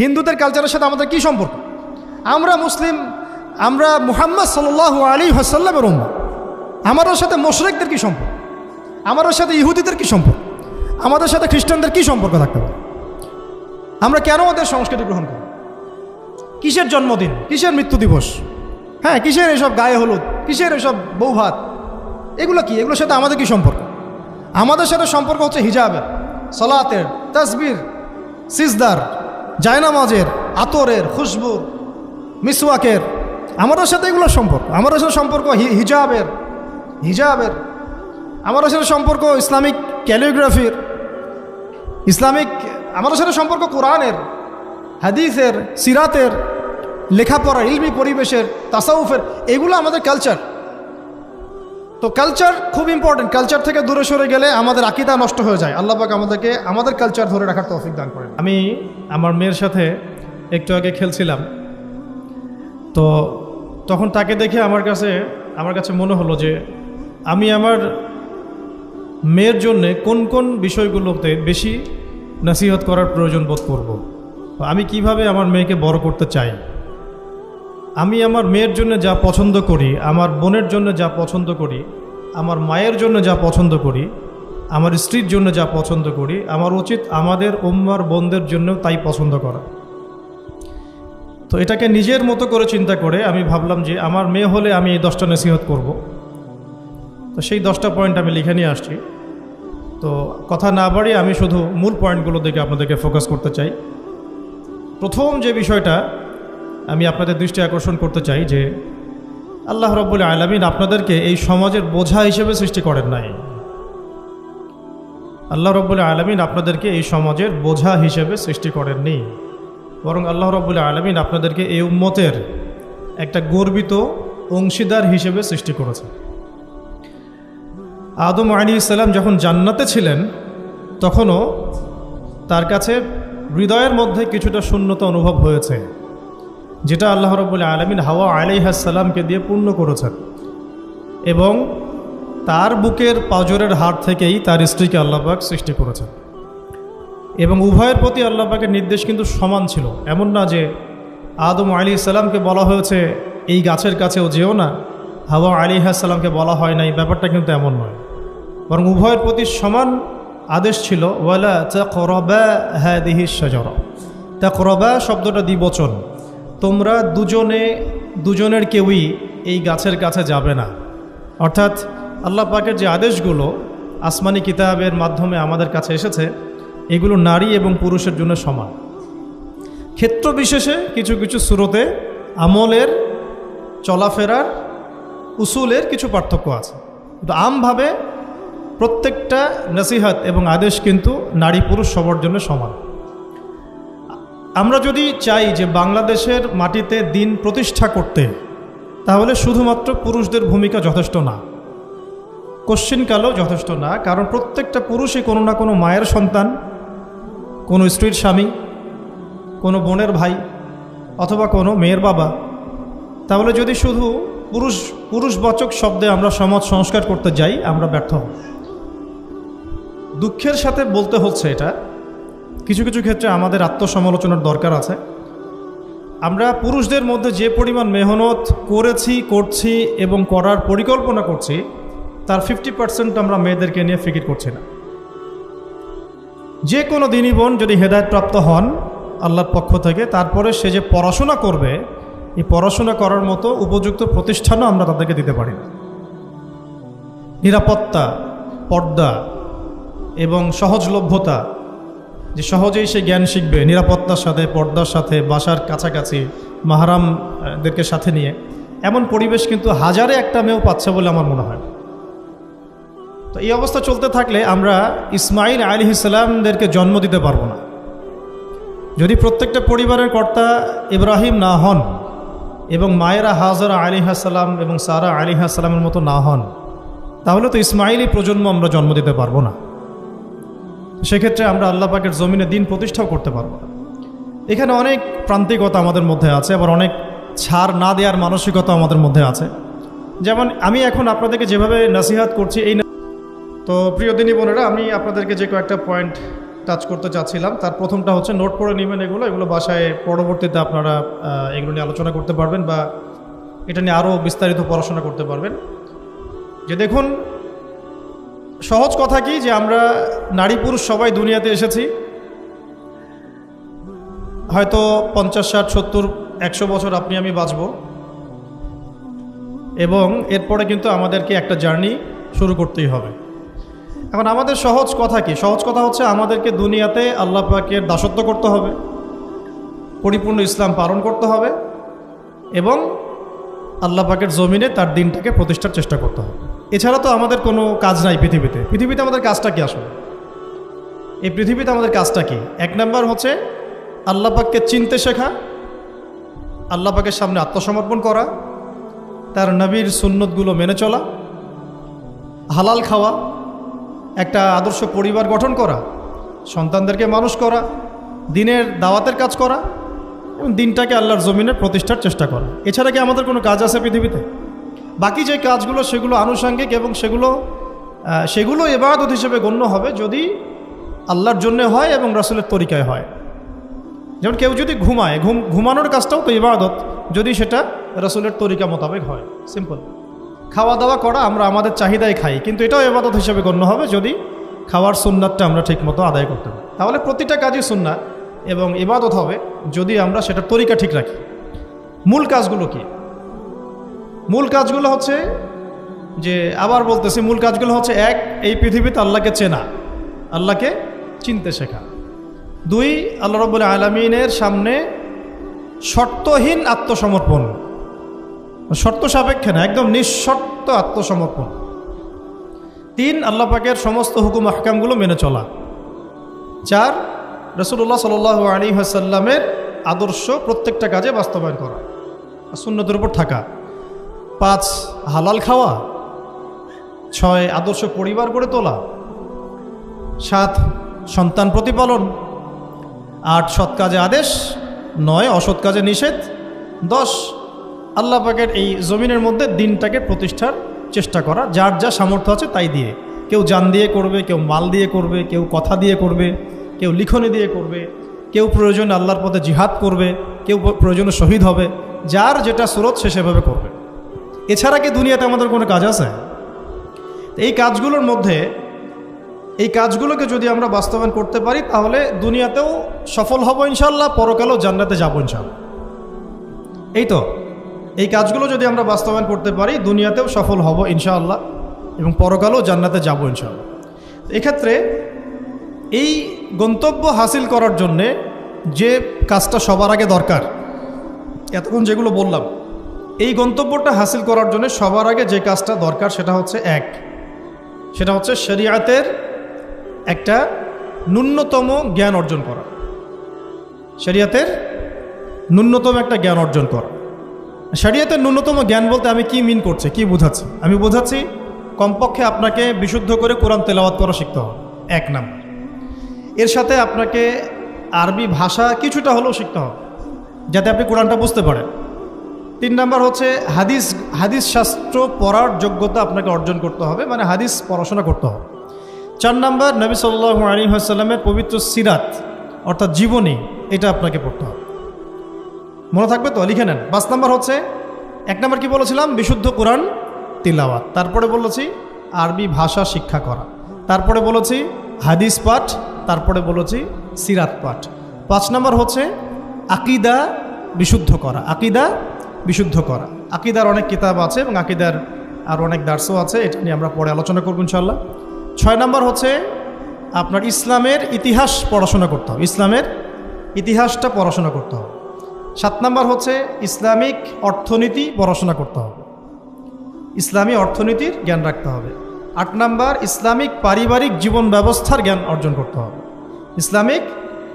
হিন্দুদের কালচারের সাথে আমাদের কি সম্পর্ক? আমরা মুসলিম, আমরা মুহাম্মদ সাল্লাল্লাহু আলাইহি ওয়াসাল্লামের উম্মত। আমাদের সাথে মুশরিকদের কি সম্পর্ক? আমাদের সাথে ইহুদিদের কি সম্পর্ক? আমাদের সাথে খ্রিস্টানদের কি সম্পর্ক থাকতে পারে? আমরা কেন ওদের সংস্কৃতি গ্রহণ করি? কিসের জন্মদিন, কিসের মৃত্যু দিবস, হ্যাঁ, কিসের এসব গায়ে হলুদ, কিসের এসব বৌভাত, এগুলো কি? এগুলোর সাথে আমাদের কি সম্পর্ক? আমাদের সাথে সম্পর্ক হচ্ছে হিজাবের, সালাতের, তাসবির, সিজদার, জায়নামাজের, আতরের, খুশবুর, মিসওয়াকের। আমাদের সাথে এগুলোর সম্পর্ক। আমাদের সাথে সম্পর্ক হিজাবের, আমাদের সাথে সম্পর্ক ইসলামিক ক্যালিগ্রাফির, ইসলামিক, আমাদের সাথে সম্পর্ক কোরআনের, হাদিসের, সিরাতের, লেখাপড়া, ইলমি পরিবেশের, তাসাউফের। এগুলো আমাদের কালচার। তো কালচার খুব ইম্পর্টেন্ট। কালচার থেকে দূরে সরে গেলে আমাদের আকীদা নষ্ট হয়ে যায়। আল্লাহ পাক আমাদেরকে আমাদের কালচার ধরে রাখার তৌফিক দান করেন। আমি আমার মেয়ের সাথে একটু আগে খেলছিলাম, তো তখন তাকে দেখে আমার কাছে মনে হলো যে আমি আমার মেয়ের জন্যে কোন কোন বিষয়গুলোতে বেশি নসিহত করার প্রয়োজন বোধ করব। আমি কিভাবে আমার মেয়েকে বড় করতে চাই। আমি আমার মেয়ের জন্য যা পছন্দ করি, আমার বোনের জন্য যা পছন্দ করি, আমার মায়ের জন্য যা পছন্দ করি, আমার স্ত্রীর জন্য যা পছন্দ করি, আমার উচিত আমাদের উম্মার বোনদের জন্যও তাই পছন্দ করা। তো এটাকে নিজের মতো করে চিন্তা করে আমি ভাবলাম যে আমার মেয়ে হলে আমি এই 10টা নসিহত করব। তো সেই 10টা পয়েন্ট আমি লিখে নিয়ে আসছি। তো কথা না বাড়িয়ে আমি শুধু মূল পয়েন্টগুলো দিকে আপনাদেরকে ফোকাস করতে চাই। প্রথম যে বিষয়টা আমি আপনাদের দৃষ্টি আকর্ষণ করতে চাই যে আল্লাহ রাব্বুল আলামিন আপনাদেরকে এই সমাজের বোঝা হিসেবে সৃষ্টি করেন নাই। আল্লাহ রাব্বুল আলামিন আপনাদেরকে এই সমাজের বোঝা হিসেবে সৃষ্টি করেননি, বরং আল্লাহ রাব্বুল আলামিন আপনাদেরকে এই উম্মতের একটা গর্বিত অংশীদার হিসেবে সৃষ্টি করেছেন। আদম আলাইহিস সালাম যখন জান্নাতে ছিলেন তখনও তার কাছে হৃদয়ের মধ্যে কিছুটা শূন্যতা অনুভব হয়েছে, যেটা আল্লাহ রাব্বুল আলামিন হাওয়া আলাইহিস সালামকে দিয়ে পূর্ণ করেছেন। এবং তার বুকের পাঁজরের হাড় থেকেই তার স্ত্রীকে আল্লাহ পাক সৃষ্টি করেছেন। এবং উভয়ের প্রতি আল্লাহ পাকের নির্দেশ কিন্তু সমান ছিল। এমন না যে আদম আলাইহিস সালামকে বলা হয়েছে এই গাছের কাছেও যেও না, হাওয়া আলাইহিস সালামকে বলা হয় নাই, ব্যাপারটা কিন্তু এমন নয়। বরং উভয়ের প্রতি সমান আদেশ ছিল, ওয়ালা তাকরাবা হাদিহিশ শাজারা। তাকরাবা শব্দটা দ্বিবচন। তোমরা দুজনের কেউই এই গাছের কাছে যাবে না। অর্থাৎ আল্লাহ পাকের যে আদেশগুলো আসমানি কিতাবের মাধ্যমে আমাদের কাছে এসেছে, এগুলো নারী এবং পুরুষের জন্য সমান। ক্ষেত্র বিশেষে কিছু কিছু সূরতে আমলের, চলাফেরার, উসুলের কিছু পার্থক্য আছে, কিন্তু আমভাবে প্রত্যেকটা নসিহত এবং আদেশ কিন্তু নারী পুরুষ সবার জন্য সমান। আমরা যদি চাই যে বাংলাদেশের মাটিতে দিন প্রতিষ্ঠা করতে, তাহলে শুধুমাত্র পুরুষদের ভূমিকা যথেষ্ট না, কোশ্চিনকালও যথেষ্ট না। কারণ প্রত্যেকটা পুরুষই কোনো না কোনো মায়ের সন্তান, কোনো স্ত্রীর স্বামী, কোনো বোনের ভাই, অথবা কোনো মেয়ের বাবা। তাহলে যদি শুধু পুরুষবাচক শব্দে আমরা সমাজ সংস্কার করতে যাই, আমরা ব্যর্থ হব। দুঃখের সাথে বলতে হচ্ছে এটা, কিছু কিছু ক্ষেত্রে আমাদের আত্মসমালোচনার দরকার আছে। আমরা পুরুষদের মধ্যে যে পরিমাণ মেহনত করছি এবং করার পরিকল্পনা করছি, তার 50% আমরা মেয়েদেরকে নিয়ে ফিকির করছি না। যে কোনো দিনই বোন যদি হেদায়েতপ্রাপ্ত হন আল্লাহর পক্ষ থেকে, তারপরে সে যে পড়াশোনা করবে, এই পড়াশোনা করার মতো উপযুক্ত প্রতিষ্ঠানও আমরা তাদেরকে দিতে পারি না। নিরাপত্তা, পর্দা এবং সহজলভ্যতা, যে সহজেই সে জ্ঞান শিখবে নিরাপত্তার সাথে, পর্দার সাথে, বাসার কাছাকাছি, মাহরামদেরকে সাথে নিয়ে, এমন পরিবেশ কিন্তু হাজারে একটা মেয়েও পাচ্ছে বলে আমার মনে হয়। তো এই অবস্থা চলতে থাকলে আমরা ইসমাইল আলাইহিস সালামদেরকে জন্ম দিতে পারবো না। যদি প্রত্যেকটা পরিবারের কর্তা ইব্রাহিম না হন এবং মায়েরা হাজরা আলাইহিস সালাম এবং সারা আলাইহিস সালামের মতো না হন, তাহলে তো ইসমাইলি প্রজন্ম আমরা জন্ম দিতে পারবো না। সেক্ষেত্রে আমরা আল্লাহ পাকের জমিনে দিন প্রতিষ্ঠাও করতে পারবো না। এখানে অনেক প্রান্তিকতা আমাদের মধ্যে আছে, আবার অনেক ছাড় না দেওয়ার মানসিকতা আমাদের মধ্যে আছে। যেমন আমি এখন আপনাদেরকে যেভাবে নসিহত করছি, এই তো প্রিয় দিনী বোনেরা, আমি আপনাদেরকে যে কয়েকটা পয়েন্ট টাচ করতে চাচ্ছিলাম। তার প্রথমটা হচ্ছে নোট করে নেবেন, এগুলো বাসায় পরবর্তীতে আপনারা এগুলো নিয়ে আলোচনা করতে পারবেন বা এটা নিয়ে আরও বিস্তারিত পড়াশোনা করতে পারবেন। যে দেখুন, সহজ কথা কি যে আমরা নারী পুরুষ সবাই দুনিয়াতে এসেছি, হয়তো 50, 60, 70, 100 বছর আপনি আমি বাঁচব, এবং এরপরে কিন্তু আমাদেরকে একটা জার্নি শুরু করতেই হবে। এখন আমাদের সহজ কথা কি? সহজ কথা হচ্ছে আমাদেরকে দুনিয়াতে আল্লাহ পাকের দাসত্ব করতে হবে, পরিপূর্ণ ইসলাম পালন করতে হবে, এবং আল্লাহ পাকের জমিনে তার দিনটাকে প্রতিষ্ঠার চেষ্টা করতে হবে। এছাড়া তো আমাদের কোনো কাজ নাই পৃথিবীতে আমাদের কাজটা কি আসলে? এই পৃথিবীতে আমাদের কাজটা কি? 1 নাম্বার হচ্ছে আল্লাহ পাককে চিনতে শেখা, আল্লাহ পাকের সামনে আত্মসমর্পণ করা, তার নবীর সুন্নতগুলো মেনে চলা, হালাল খাওয়া, একটা আদর্শ পরিবার গঠন করা, সন্তানদেরকে মানুষ করা, দিনের দাওয়াতের কাজ করা, এবং দিনটাকে আল্লাহর জমিনে প্রতিষ্ঠার চেষ্টা করা। এছাড়া কি আমাদের কোনো কাজ আছে পৃথিবীতে? বাকি যে কাজগুলো সেগুলো আনুষঙ্গিক, এবং সেগুলো ইবাদত হিসেবে গণ্য হবে যদি আল্লাহর জন্য হয় এবং রাসূলের তরিকায় হয়। যেমন কেউ যদি ঘুমায়, ঘুমানোর কাজটাও তো ইবাদত, যদি সেটা রাসূলের তরিকা মোতাবেক হয়। সিম্পল। খাওয়া দাওয়া করা, আমরা আমাদের চাহিদায় খাই, কিন্তু এটাও ইবাদত হিসেবে গণ্য হবে যদি খাওয়ার সুন্নাতটা আমরা ঠিকমতো আদায় করতে পারি। তাহলে প্রতিটা কাজই সুন্নাত এবং ইবাদত হবে যদি আমরা সেটার তরিকা ঠিক রাখি। মূল কাজগুলো কি? মূল কাজগুলো হচ্ছে যে, আবার বলতেছি, মূল কাজগুলো হচ্ছে 1, এই পৃথিবীতে আল্লাহকে চেনা, আল্লাহকে চিনতে শেখা। 2, আল্লাহ রাব্বুল আলামিনের সামনে শর্তহীন আত্মসমর্পণ, শর্ত সাপেক্ষে না, একদম নিঃশর্ত আত্মসমর্পণ। 3, আল্লাহ পাকের সমস্ত হুকুম আহকামগুলো মেনে চলা। 4, রাসূলুল্লাহ সাল্লাল্লাহু আলাইহি ওয়াসাল্লামের আদর্শ প্রত্যেকটা কাজে বাস্তবায়ন করা, সুন্নতের উপর থাকা। 5, হালাল খাওয়া। 6, আদর্শ পরিবার গড়ে তোলা। 7, সন্তান প্রতিপালন। 8, সৎ কাজে আদেশ। 9, অসৎ কাজে নিষেধ। 10, আল্লাহ পাকের এই জমিনের মধ্যে দিনটাকে প্রতিষ্ঠার চেষ্টা করা, যার যা সামর্থ্য আছে তাই দিয়ে। কেউ জান দিয়ে করবে, কেউ মাল দিয়ে করবে, কেউ কথা দিয়ে করবে, কেউ লিখনি দিয়ে করবে, কেউ প্রয়োজনে আল্লাহর পথে জিহাদ করবে, কেউ প্রয়োজনে শহীদ হবে, যার যেটা সুরত সে সেভাবে করবে। এছাড়া কি দুনিয়াতে আমাদের কোনো কাজ আছে? এই কাজগুলোর মধ্যে, এই কাজগুলোকে যদি আমরা বাস্তবায়ন করতে পারি তাহলে দুনিয়াতেও সফল হব ইনশাআল্লাহ, পরকালেও জান্নাতে যাব ইনশাআল্লাহ। এই তো, এই কাজগুলো যদি আমরা বাস্তবায়ন করতে পারি দুনিয়াতেও সফল হব ইনশাআল্লাহ এবং পরকালেও জান্নাতে যাব ইনশাআল্লাহ। এক্ষেত্রে এই গন্তব্য হাসিল করার জন্যে যে কাজটা সবার আগে দরকার, এতক্ষণ যেগুলো বললাম, এই গন্তব্যটা হাসিল করার জন্য সবার আগে যে কাজটা দরকার সেটা হচ্ছে সেটা হচ্ছে শরিয়াতের একটা ন্যূনতম জ্ঞান অর্জন করা। শরিয়াতের ন্যূনতম একটা জ্ঞান অর্জন করা। শরিয়াতের ন্যূনতম জ্ঞান বলতে আমি কি মিন করছি, কি বোঝাচ্ছি? আমি বোঝাচ্ছি কমপক্ষে আপনাকে বিশুদ্ধ করে কোরআন তেলাওয়াত করা শিখতে হবে, 1 নাম্বার। এর সাথে আপনাকে আরবি ভাষা কিছুটা হলেও শিখতে হবে যাতে আপনি কোরআনটা বুঝতে পারেন। 3 নাম্বার হচ্ছে হাদিস শাস্ত্র পড়ার যোগ্যতা আপনাকে অর্জন করতে হবে, মানে হাদিস পড়াশোনা করতে হবে। 4 নাম্বার নবী সাল্লাল্লাহু আলাইহি ওয়াসাল্লামের পবিত্র সিরাত অর্থাৎ জীবনী, এটা আপনাকে পড়তে হবে। মনে থাকবে তো? লিখে নেন। 5 নাম্বার হচ্ছে, 1 নাম্বার কি বলেছিলাম? বিশুদ্ধ কোরআন তিলাওয়াত। তারপরে বলেছি আরবি ভাষা শিক্ষা করা। তারপরে বলেছি হাদিস পাঠ। তারপরে বলেছি সিরাত পাঠ। 5 নাম্বার হচ্ছে আকীদা বিশুদ্ধ করা। আকীদা বিশুদ্ধ করা। আকীদার অনেক কিতাব আছে এবং আকীদার আর অনেক দার্সও আছে, এটা নিয়ে আমরা পরে আলোচনা করব ইনশাআল্লাহ। 6 নাম্বার হচ্ছে আপনার ইসলামের ইতিহাস পড়াশোনা করতে হবে, ইসলামের ইতিহাসটা পড়াশোনা করতে হবে। 7 নাম্বার হচ্ছে ইসলামিক অর্থনীতি পড়াশোনা করতে হবে, ইসলামী অর্থনীতির জ্ঞান রাখতে হবে। 8 নাম্বার ইসলামিক পারিবারিক জীবন ব্যবস্থার জ্ঞান অর্জন করতে হবে, ইসলামিক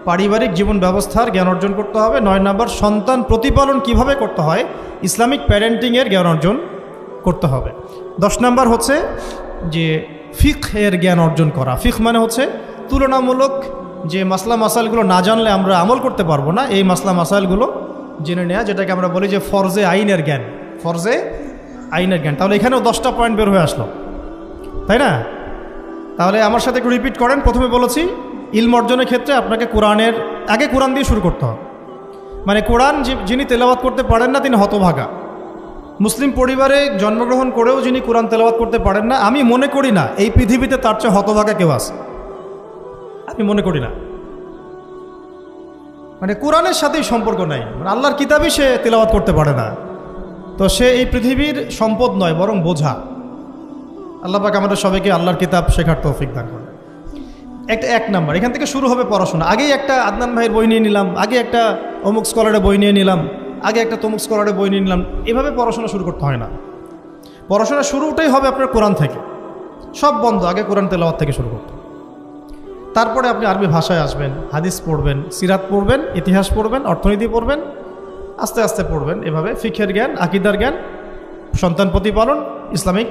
পারিবারিক জীবন ব্যবস্থার জ্ঞান অর্জন করতে হবে। 9 নাম্বার সন্তান প্রতিপালন কিভাবে করতে হয়, ইসলামিক প্যারেন্টিংয়ের জ্ঞান অর্জন করতে হবে। 10 নাম্বার হচ্ছে যে ফিকহের জ্ঞান অর্জন করা। ফিকহ মানে হচ্ছে তুলনামূলক যে মাসলা মাসাইলগুলো না জানলে আমরা আমল করতে পারবো না, এই মাসলা মাসাইলগুলো জেনে নেওয়া, যেটাকে আমরা বলি যে ফরজে আইনের জ্ঞান, ফরজে আইনের জ্ঞান। তাহলে এখানেও 10টা পয়েন্ট বের হয়ে আসলো, তাই না? তাহলে আমার সাথে একটু রিপিট করেন। প্রথমে বলেছি ইলম অর্জনের ক্ষেত্রে আপনাকে কোরআনের আগে কোরআন দিয়ে শুরু করতে হবে। মানে কোরআন যিনি তেলাওয়াত করতে পারেন না তিনি হতভাগা। মুসলিম পরিবারে জন্মগ্রহণ করেও যিনি কোরআন তেলাওয়াত করতে পারেন না, আমি মনে করি না এই পৃথিবীতে তার চেয়ে হতভাগা কেউ আছে, আমি মনে করি না। মানে কোরআনের সাথেই সম্পর্ক নাই, মানে আল্লাহর কিতাবই সে তেলাওয়াত করতে পারে না, তো সে এই পৃথিবীর সম্পদ নয় বরং বোঝা। আল্লাহ পাক আমাদের সবাইকে আল্লাহর কিতাব শেখার তৌফিক দান করেন। এক নাম্বার, এখান থেকে শুরু হবে পড়াশোনা। আগেই একটা আদনান ভাইয়ের বই নিয়ে নিলাম, আগে একটা অমুক স্কলারের বই নিয়ে নিলাম, আগে একটা তমুক স্কলারের বই নিয়ে নিলাম, এভাবে পড়াশোনা শুরু করতে হয় না। পড়াশোনা শুরুটাই হবে আপনার কোরআন থেকে। সব বন্ধ, আগে কোরআন তেলাওয়াত থেকে শুরু করতে। তারপরে আপনি আরবি ভাষায় আসবেন, হাদিস পড়বেন, সিরাত পড়বেন, ইতিহাস পড়বেন, অর্থনীতি পড়বেন, আস্তে আস্তে পড়বেন। এভাবে ফিকহের জ্ঞান, আকিদার জ্ঞান, সন্তান প্রতিপালন, ইসলামিক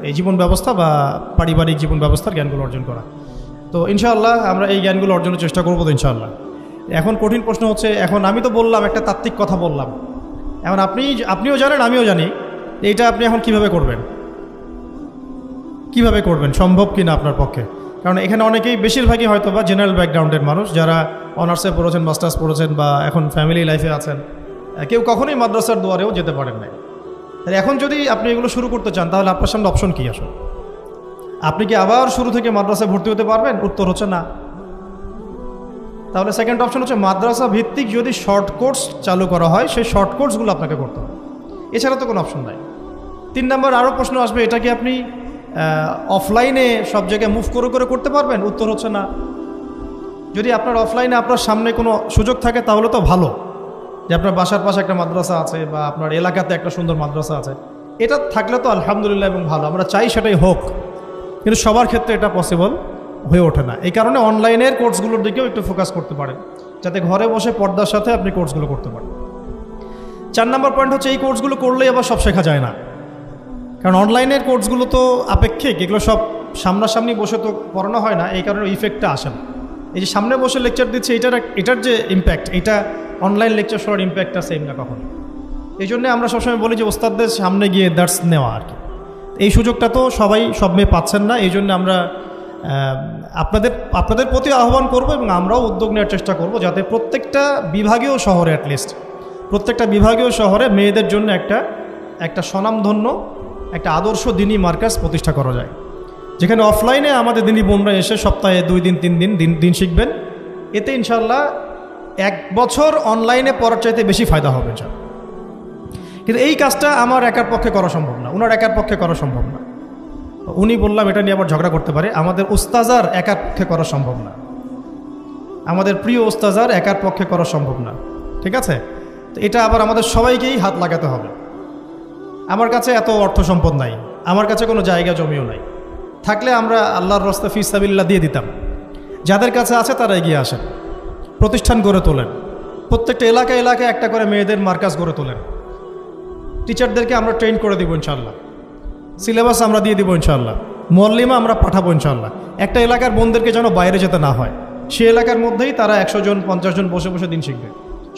এই জীবন ব্যবস্থা বা পারিবারিক জীবন ব্যবস্থার জ্ঞানগুলো অর্জন করা। তো ইনশাআল্লাহ আমরা এই জ্ঞানগুলো অর্জনের চেষ্টা করবো তো ইনশাআল্লাহ। এখন কঠিন প্রশ্ন হচ্ছে, এখন আমি তো বললাম একটা তাত্ত্বিক কথা বললাম, এখন আপনিও জানেন আমিও জানি, এইটা আপনি এখন কিভাবে করবেন, কিভাবে করবেন, সম্ভব কিনা আপনার পক্ষে? কারণ এখানে অনেকেই, বেশিরভাগই হয়তো বা জেনারেল ব্যাকগ্রাউন্ডের মানুষ, যারা অনার্সে পড়েছেন, মাস্টার্স পড়েছেন বা এখন ফ্যামিলি লাইফে আছেন, কেউ কখনোই মাদ্রাসার দুয়ারেও যেতে পারেন নাই। এখন যদি আপনি এগুলো শুরু করতে চান তাহলে আপনার সামনে অপশন কী আসলে? আপনি কি আবার শুরু থেকে মাদ্রাসায় ভর্তি হতে পারবেন? উত্তর হচ্ছে না। তাহলে সেকেন্ড অপশন হচ্ছে মাদ্রাসা ভিত্তিক যদি শর্ট কোর্স চালু করা হয়, সেই শর্ট কোর্সগুলো আপনাকে করতে হবে, এছাড়া তো কোনো অপশন নাই। 3 নম্বর আরও প্রশ্ন আসবে, এটা কি আপনি অফলাইনে সব জায়গায় মুভ করে করে করতে পারবেন? উত্তর হচ্ছে না। যদি আপনার অফলাইনে আপনার সামনে কোনো সুযোগ থাকে তাহলে তো ভালো, যে আপনার বাসার পাশে একটা মাদ্রাসা আছে বা আপনার এলাকাতে একটা সুন্দর মাদ্রাসা আছে, এটা থাকলে তো আলহামদুলিল্লাহ এবং ভালো, আমরা চাই সেটাই হোক। কিন্তু সবার ক্ষেত্রে এটা পসিবল হয়ে ওঠে না। এই কারণে অনলাইনের কোর্সগুলোর দিকেও একটু ফোকাস করতে পারেন, যাতে ঘরে বসে পর্দার সাথে আপনি কোর্সগুলো করতে পারেন। 4 নম্বর পয়েন্ট হচ্ছে, এই কোর্সগুলো করলেই আবার সব শেখা যায় না। কারণ অনলাইনের কোর্সগুলো তো আপেক্ষিক, এগুলো সব সামনাসামনি বসে তো পড়ানো হয় না, এই কারণে ইফেক্টটা আসে না। এই যে সামনে বসে লেকচার দিচ্ছে, এটার যে ইম্প্যাক্ট, এটা অনলাইন লেকচার শোনার ইম্প্যাক্টটা সেম না কখনো। এই জন্য আমরা সবসময় বলি যে ওস্তাদদের সামনে গিয়ে দার্স নেওয়া আর কি। এই সুযোগটা তো সবাই সব মেয়ে পাচ্ছেন না, এই জন্য আমরা আপনাদের প্রতি আহ্বান করব এবং আমরাও উদ্যোগ নেওয়ার চেষ্টা করব, যাতে প্রত্যেকটা বিভাগীয় শহরে, অ্যাটলিস্ট প্রত্যেকটা বিভাগীয় শহরে মেয়েদের জন্য একটা স্বনামধন্য, একটা আদর্শ দিনী মার্কাজ প্রতিষ্ঠা করা যায়, যেখানে অফলাইনে আমাদের দিনী বোনরা এসে সপ্তাহে 2 দিন 3 দিন শিখবেন। এতে ইনশাআল্লাহ 1 বছর অনলাইনে পড়ার চাইতে বেশি ফায়দা হবে ইনশাআল্লাহ। কিন্তু এই কাজটা আমার একার পক্ষে করা সম্ভব না, ওনার একার পক্ষে করা সম্ভব না। উনি বললাম এটা নিয়ে আবার ঝগড়া করতে পারে, আমাদের উস্তাজার একার পক্ষে করা সম্ভব না, আমাদের প্রিয় উস্তাজার একার পক্ষে করা সম্ভব না, ঠিক আছে? তো এটা আবার আমাদের সবাইকেই হাত লাগাতে হবে। আমার কাছে এত অর্থ সম্পদ নাই, আমার কাছে কোনো জায়গা জমিও নাই, থাকলে আমরা আল্লাহর রাস্তা ফি সাবিলিল্লাহ দিয়ে দিতাম। যাদের কাছে আছে তারা এগিয়ে আসেন, প্রতিষ্ঠান গড়ে তোলেন, প্রত্যেকটা এলাকায় একটা করে মেয়েদের মার্কাজ গড়ে তোলেন, টিচারদেরকে আমরা ট্রেন করে দেবো ইনশাআল্লাহ, সিলেবাস আমরা দিয়ে দেবো ইনশাআল্লাহ, মুআল্লিমা আমরা পাঠাবো ইনশাআল্লাহ। একটা এলাকার বোনদেরকে যেন বাইরে যেতে না হয়, সে এলাকার মধ্যেই তারা 100 জন 50 জন বসে বসে দিন শিখবে।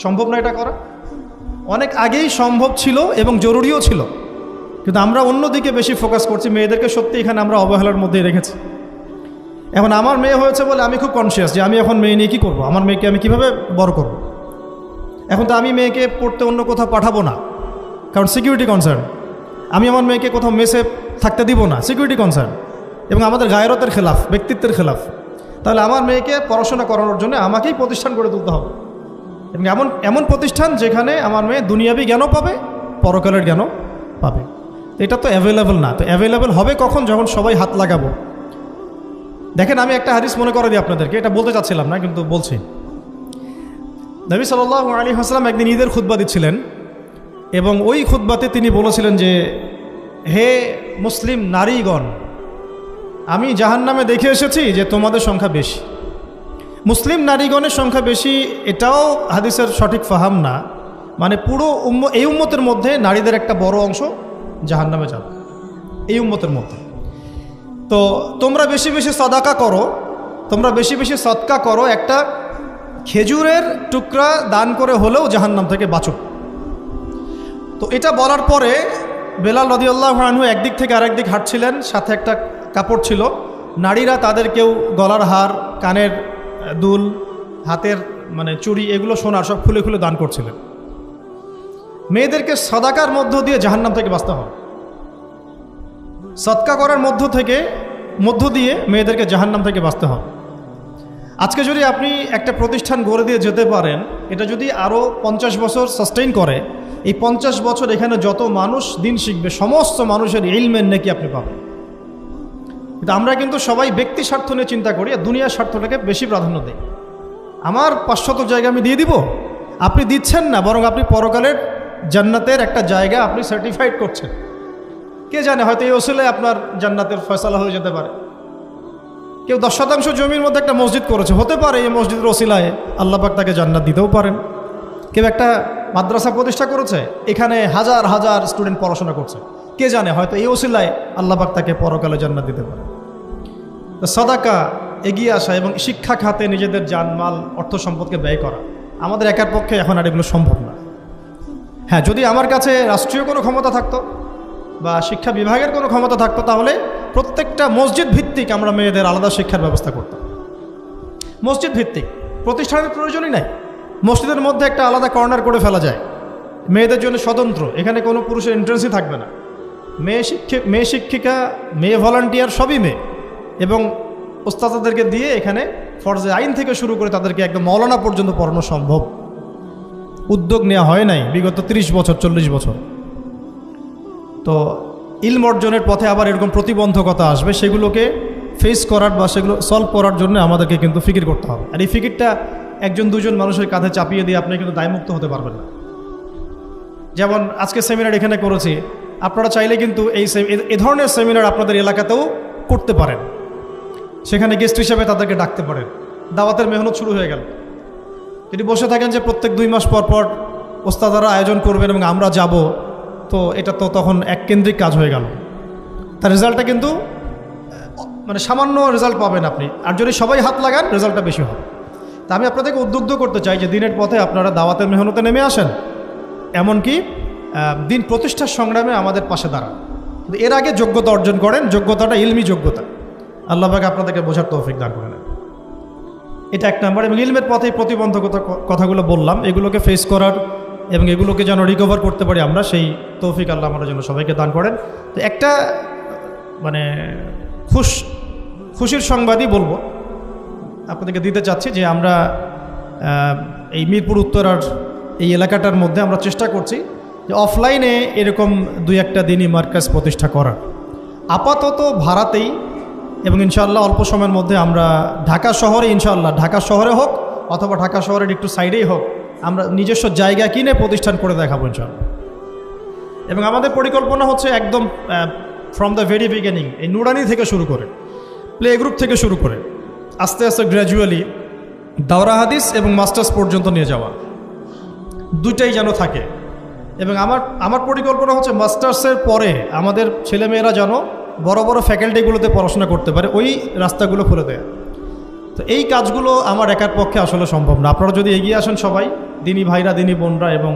সম্ভব না এটা করা? অনেক আগেই সম্ভব ছিল এবং জরুরিও ছিল, কিন্তু আমরা অন্যদিকে বেশি ফোকাস করছি। মেয়েদেরকে সত্যি এখানে আমরা অবহেলার মধ্যেই রেখেছি। এখন আমার মেয়ে হয়েছে বলে আমি খুব কনসিয়াস যে আমি এখন মেয়ে নিয়ে কী করবো, আমার মেয়েকে আমি কীভাবে বড় করব। এখন তো আমি মেয়েকে পড়তে অন্য কোথাও পাঠাবো না, কারণ সিকিউরিটি কনসার্ন। আমি আমার মেয়েকে কোথাও মেসে থাকতে দিব না, সিকিউরিটি কনসার্ন, এবং আমাদের গায়রতের খেলাফ, ব্যক্তিত্বের খেলাফ। তাহলে আমার মেয়েকে পড়াশোনা করানোর জন্য আমাকেই প্রতিষ্ঠান গড়ে তুলতে হবে, এবং এমন প্রতিষ্ঠান যেখানে আমার মেয়ে দুনিয়াবি জ্ঞানও পাবে, পরকালের জ্ঞানও পাবে। এটা তো অ্যাভেলেবল না। তো অ্যাভেলেবল হবে কখন? যখন সবাই হাত লাগাবো। দেখেন, আমি একটা হাদিস মনে করে দিই আপনাদেরকে, এটা বলতে চাচ্ছিলাম না কিন্তু বলছি। নবী সাল্লাল্লাহু আলাইহি ওয়াসাল্লাম একদিন ঈদের খুতবা দিচ্ছিলেন, এবং ওই খুতবাতে তিনি বলেছিলেন যে, হে মুসলিম নারীগণ, আমি জাহান্নামে দেখে এসেছি যে তোমাদের সংখ্যা বেশি। মুসলিম নারীগণের সংখ্যা বেশি, এটাও হাদিসের সঠিক ফাহাম না। মানে পুরো এই উম্মতের মধ্যে নারীদের একটা বড় অংশ জাহান্নামে যাবে, এই উম্মতের মধ্যে। তো তোমরা বেশি বেশি সাদাকা করো, তোমরা বেশি বেশি সদকা করো, একটা খেজুরের টুকরা দান করে হলেও জাহান্নাম থেকে বাঁচো। তো এটা বলার পরে বেলাল রাদিয়াল্লাহু আনহু একদিক থেকে আরেক দিক হাঁটছিলেন, সাথে একটা কাপড় ছিল। নারীরা তাদের কেউ গলার হার, কানের দুল, হাতের মানে চুড়ি, এগুলো সোনার সব খুলে খুলে দান করছিলেন। মেয়েদেরকে সাদাকার মধ্য দিয়ে জাহান্নাম থেকে বাঁচতে হবে। সদকা করার মধ্য দিয়ে মেয়েদেরকে জাহান্নাম থেকে বাঁচতে হবে। আজকে যদি আপনি একটা প্রতিষ্ঠান গড়ে দিয়ে যেতে পারেন, এটা যদি আরও 50 বছর সাস্টেইন করে, এই 50 বছর এখানে যত মানুষ দিন শিখবে সমস্ত মানুষের ইলমের নেকি আপনি পাবেন। কিন্তু আমরা কিন্তু সবাই ব্যক্তি স্বার্থ নিয়ে চিন্তা করি আর দুনিয়ার স্বার্থটাকে বেশি প্রাধান্য দিই। আমার 500 জায়গা আমি দিয়ে দিব, আপনি দিচ্ছেন না, বরং আপনি পরকালের জান্নাতের একটা জায়গা আপনি সার্টিফাইড করছেন। কে জানে, হয়তো এই ওসিলায় আপনার জান্নাতের ফয়সালা হয়ে যেতে পারে। কেউ 10% জমির মধ্যে একটা মসজিদ করেছে, হতে পারে এই মসজিদের ওসিলায় আল্লাহ পাক তাকে জান্নাত দিতেও পারেন। কেউ একটা মাদ্রাসা প্রতিষ্ঠা করেছে, এখানে হাজার হাজার স্টুডেন্ট পড়াশোনা করছে, কে জানে হয়তো এই ওসিলায় আল্লাহ পাক তাকে পরকালে জান্নাত দিতে পারে। তো সাদাকা, এগিয়ে আসা এবং শিক্ষা খাতে নিজেদের জানমাল অর্থ সম্পদকে ব্যয় করা আমাদের একার পক্ষে এখন আর এগুলো সম্ভব না। হ্যাঁ, যদি আমার কাছে রাষ্ট্রীয় কোনো ক্ষমতা থাকতো বা শিক্ষা বিভাগের কোনো ক্ষমতা থাকতো, তাহলে প্রত্যেকটা মসজিদ ভিত্তিক আমরা মেয়েদের আলাদা শিক্ষার ব্যবস্থা করতাম। মসজিদ ভিত্তিক, প্রতিষ্ঠানের প্রয়োজনই নাই। মসজিদের মধ্যে একটা আলাদা কর্নার করে ফেলা যায়, মেয়েদের জন্য স্বতন্ত্র, এখানে কোনো পুরুষের এন্ট্রেন্সই থাকবে না। মেয়ে শিক্ষিকা, মেয়ে ভলান্টিয়ার সবই মেয়ে, এবং ওস্তাদদেরকে দিয়ে এখানে ফরজে আইন থেকে শুরু করে তাদেরকে একদম মৌলানা পর্যন্ত পড়ানো সম্ভব। উদ্যোগ নেওয়া হয় নাই বিগত 30 বছর 40 বছর। তো ইলম অর্জনের পথে আবার এরকম প্রতিবন্ধকতা আসবে, সেগুলোকে ফেস করার বা সেগুলো সলভ করার জন্য আমাদেরকে কিন্তু ফিকির করতে হবে। আর এই ফিকিরটা একজন দুজন মানুষের কাঁধে চাপিয়ে দিয়ে আপনি কিন্তু দায়মুক্ত হতে পারবেন না। যেমন আজকে সেমিনার এখানে করেছি, আপনারা চাইলে কিন্তু এই ধরনের সেমিনার আপনাদের এলাকাতেও করতে পারেন। সেখানে গেস্ট হিসেবে তাদেরকে ডাকতে পারেন। দাওয়াতের মেহনত শুরু হয়ে গেল। যদি বসে থাকেন যে প্রত্যেক 2 মাস পর পর ওস্তাদারা আয়োজন করবেন এবং আমরা যাব, তো এটা তো তখন এককেন্দ্রিক কাজ হয়ে গেল। তার রেজাল্টটা কিন্তু মানে সামান্য রেজাল্ট পাবেন আপনি। আর যদি সবাই হাত লাগান, রেজাল্টটা বেশি হবে। তা আমি আপনাদেরকে উদ্বুদ্ধ করতে চাই যে দিনের পথে আপনারা দাওয়াতের মেহনতে নেমে আসেন, এমনকি দিন প্রতিষ্ঠার সংগ্রামে আমাদের পাশে দাঁড়ান। কিন্তু এর আগে যোগ্যতা অর্জন করেন, যোগ্যতাটা ইলমি যোগ্যতা। আল্লাহ পাক আপনাদেরকে বোঝার তৌফিক দান করেন। এটা 1 নাম্বার। এবং ইলমের পথে প্রতিবন্ধকতা কথাগুলো বললাম, এগুলোকে ফেস করার এবং এগুলোকে যেন রিকভার করতে পারি আমরা, সেই তৌফিক আল্লাহ আমাদের জন্য সবাইকে দান করেন। তো একটা মানে খুশির সংবাদই বলবো আপনাদেরকে দিতে চাচ্ছি যে আমরা এই মিরপুর উত্তরার এই এলাকাটার মধ্যে আমরা চেষ্টা করছি যে অফলাইনে এরকম 2-1টা দিনই মার্কাজ প্রতিষ্ঠা করার। আপাতত ভাড়াতেই, এবং ইনশাআল্লাহ অল্প সময়ের মধ্যে আমরা ঢাকা শহরে, ইনশাআল্লাহ ঢাকা শহরে হোক অথবা ঢাকা শহরের একটু সাইডেই হোক, আমরা নিজস্ব জায়গা কিনে প্রতিষ্ঠান করে দেখাবো ইনশাআল্লাহ। এবং আমাদের পরিকল্পনা হচ্ছে একদম ফ্রম দ্য ভেরি বিগিনিং, এই নুরানি থেকে শুরু করে, প্লে গ্রুপ থেকে শুরু করে আস্তে আস্তে গ্র্যাজুয়ালি দাওরা হাদিস এবং মাস্টার্স পর্যন্ত নিয়ে যাওয়া, দুইটাই যেন থাকে। এবং আমার পরিকল্পনা হচ্ছে মাস্টার্সের পরে আমাদের ছেলেমেয়েরা যেন বড় বড় ফ্যাকাল্টিগুলোতে পড়াশোনা করতে পারে, ওই রাস্তাগুলো খুলে দেয়। তো এই কাজগুলো আমার একার পক্ষে আসলে সম্ভব না। আপনারা যদি এগিয়ে আসেন সবাই, দিনী ভাইরা, দিনী বোনরা এবং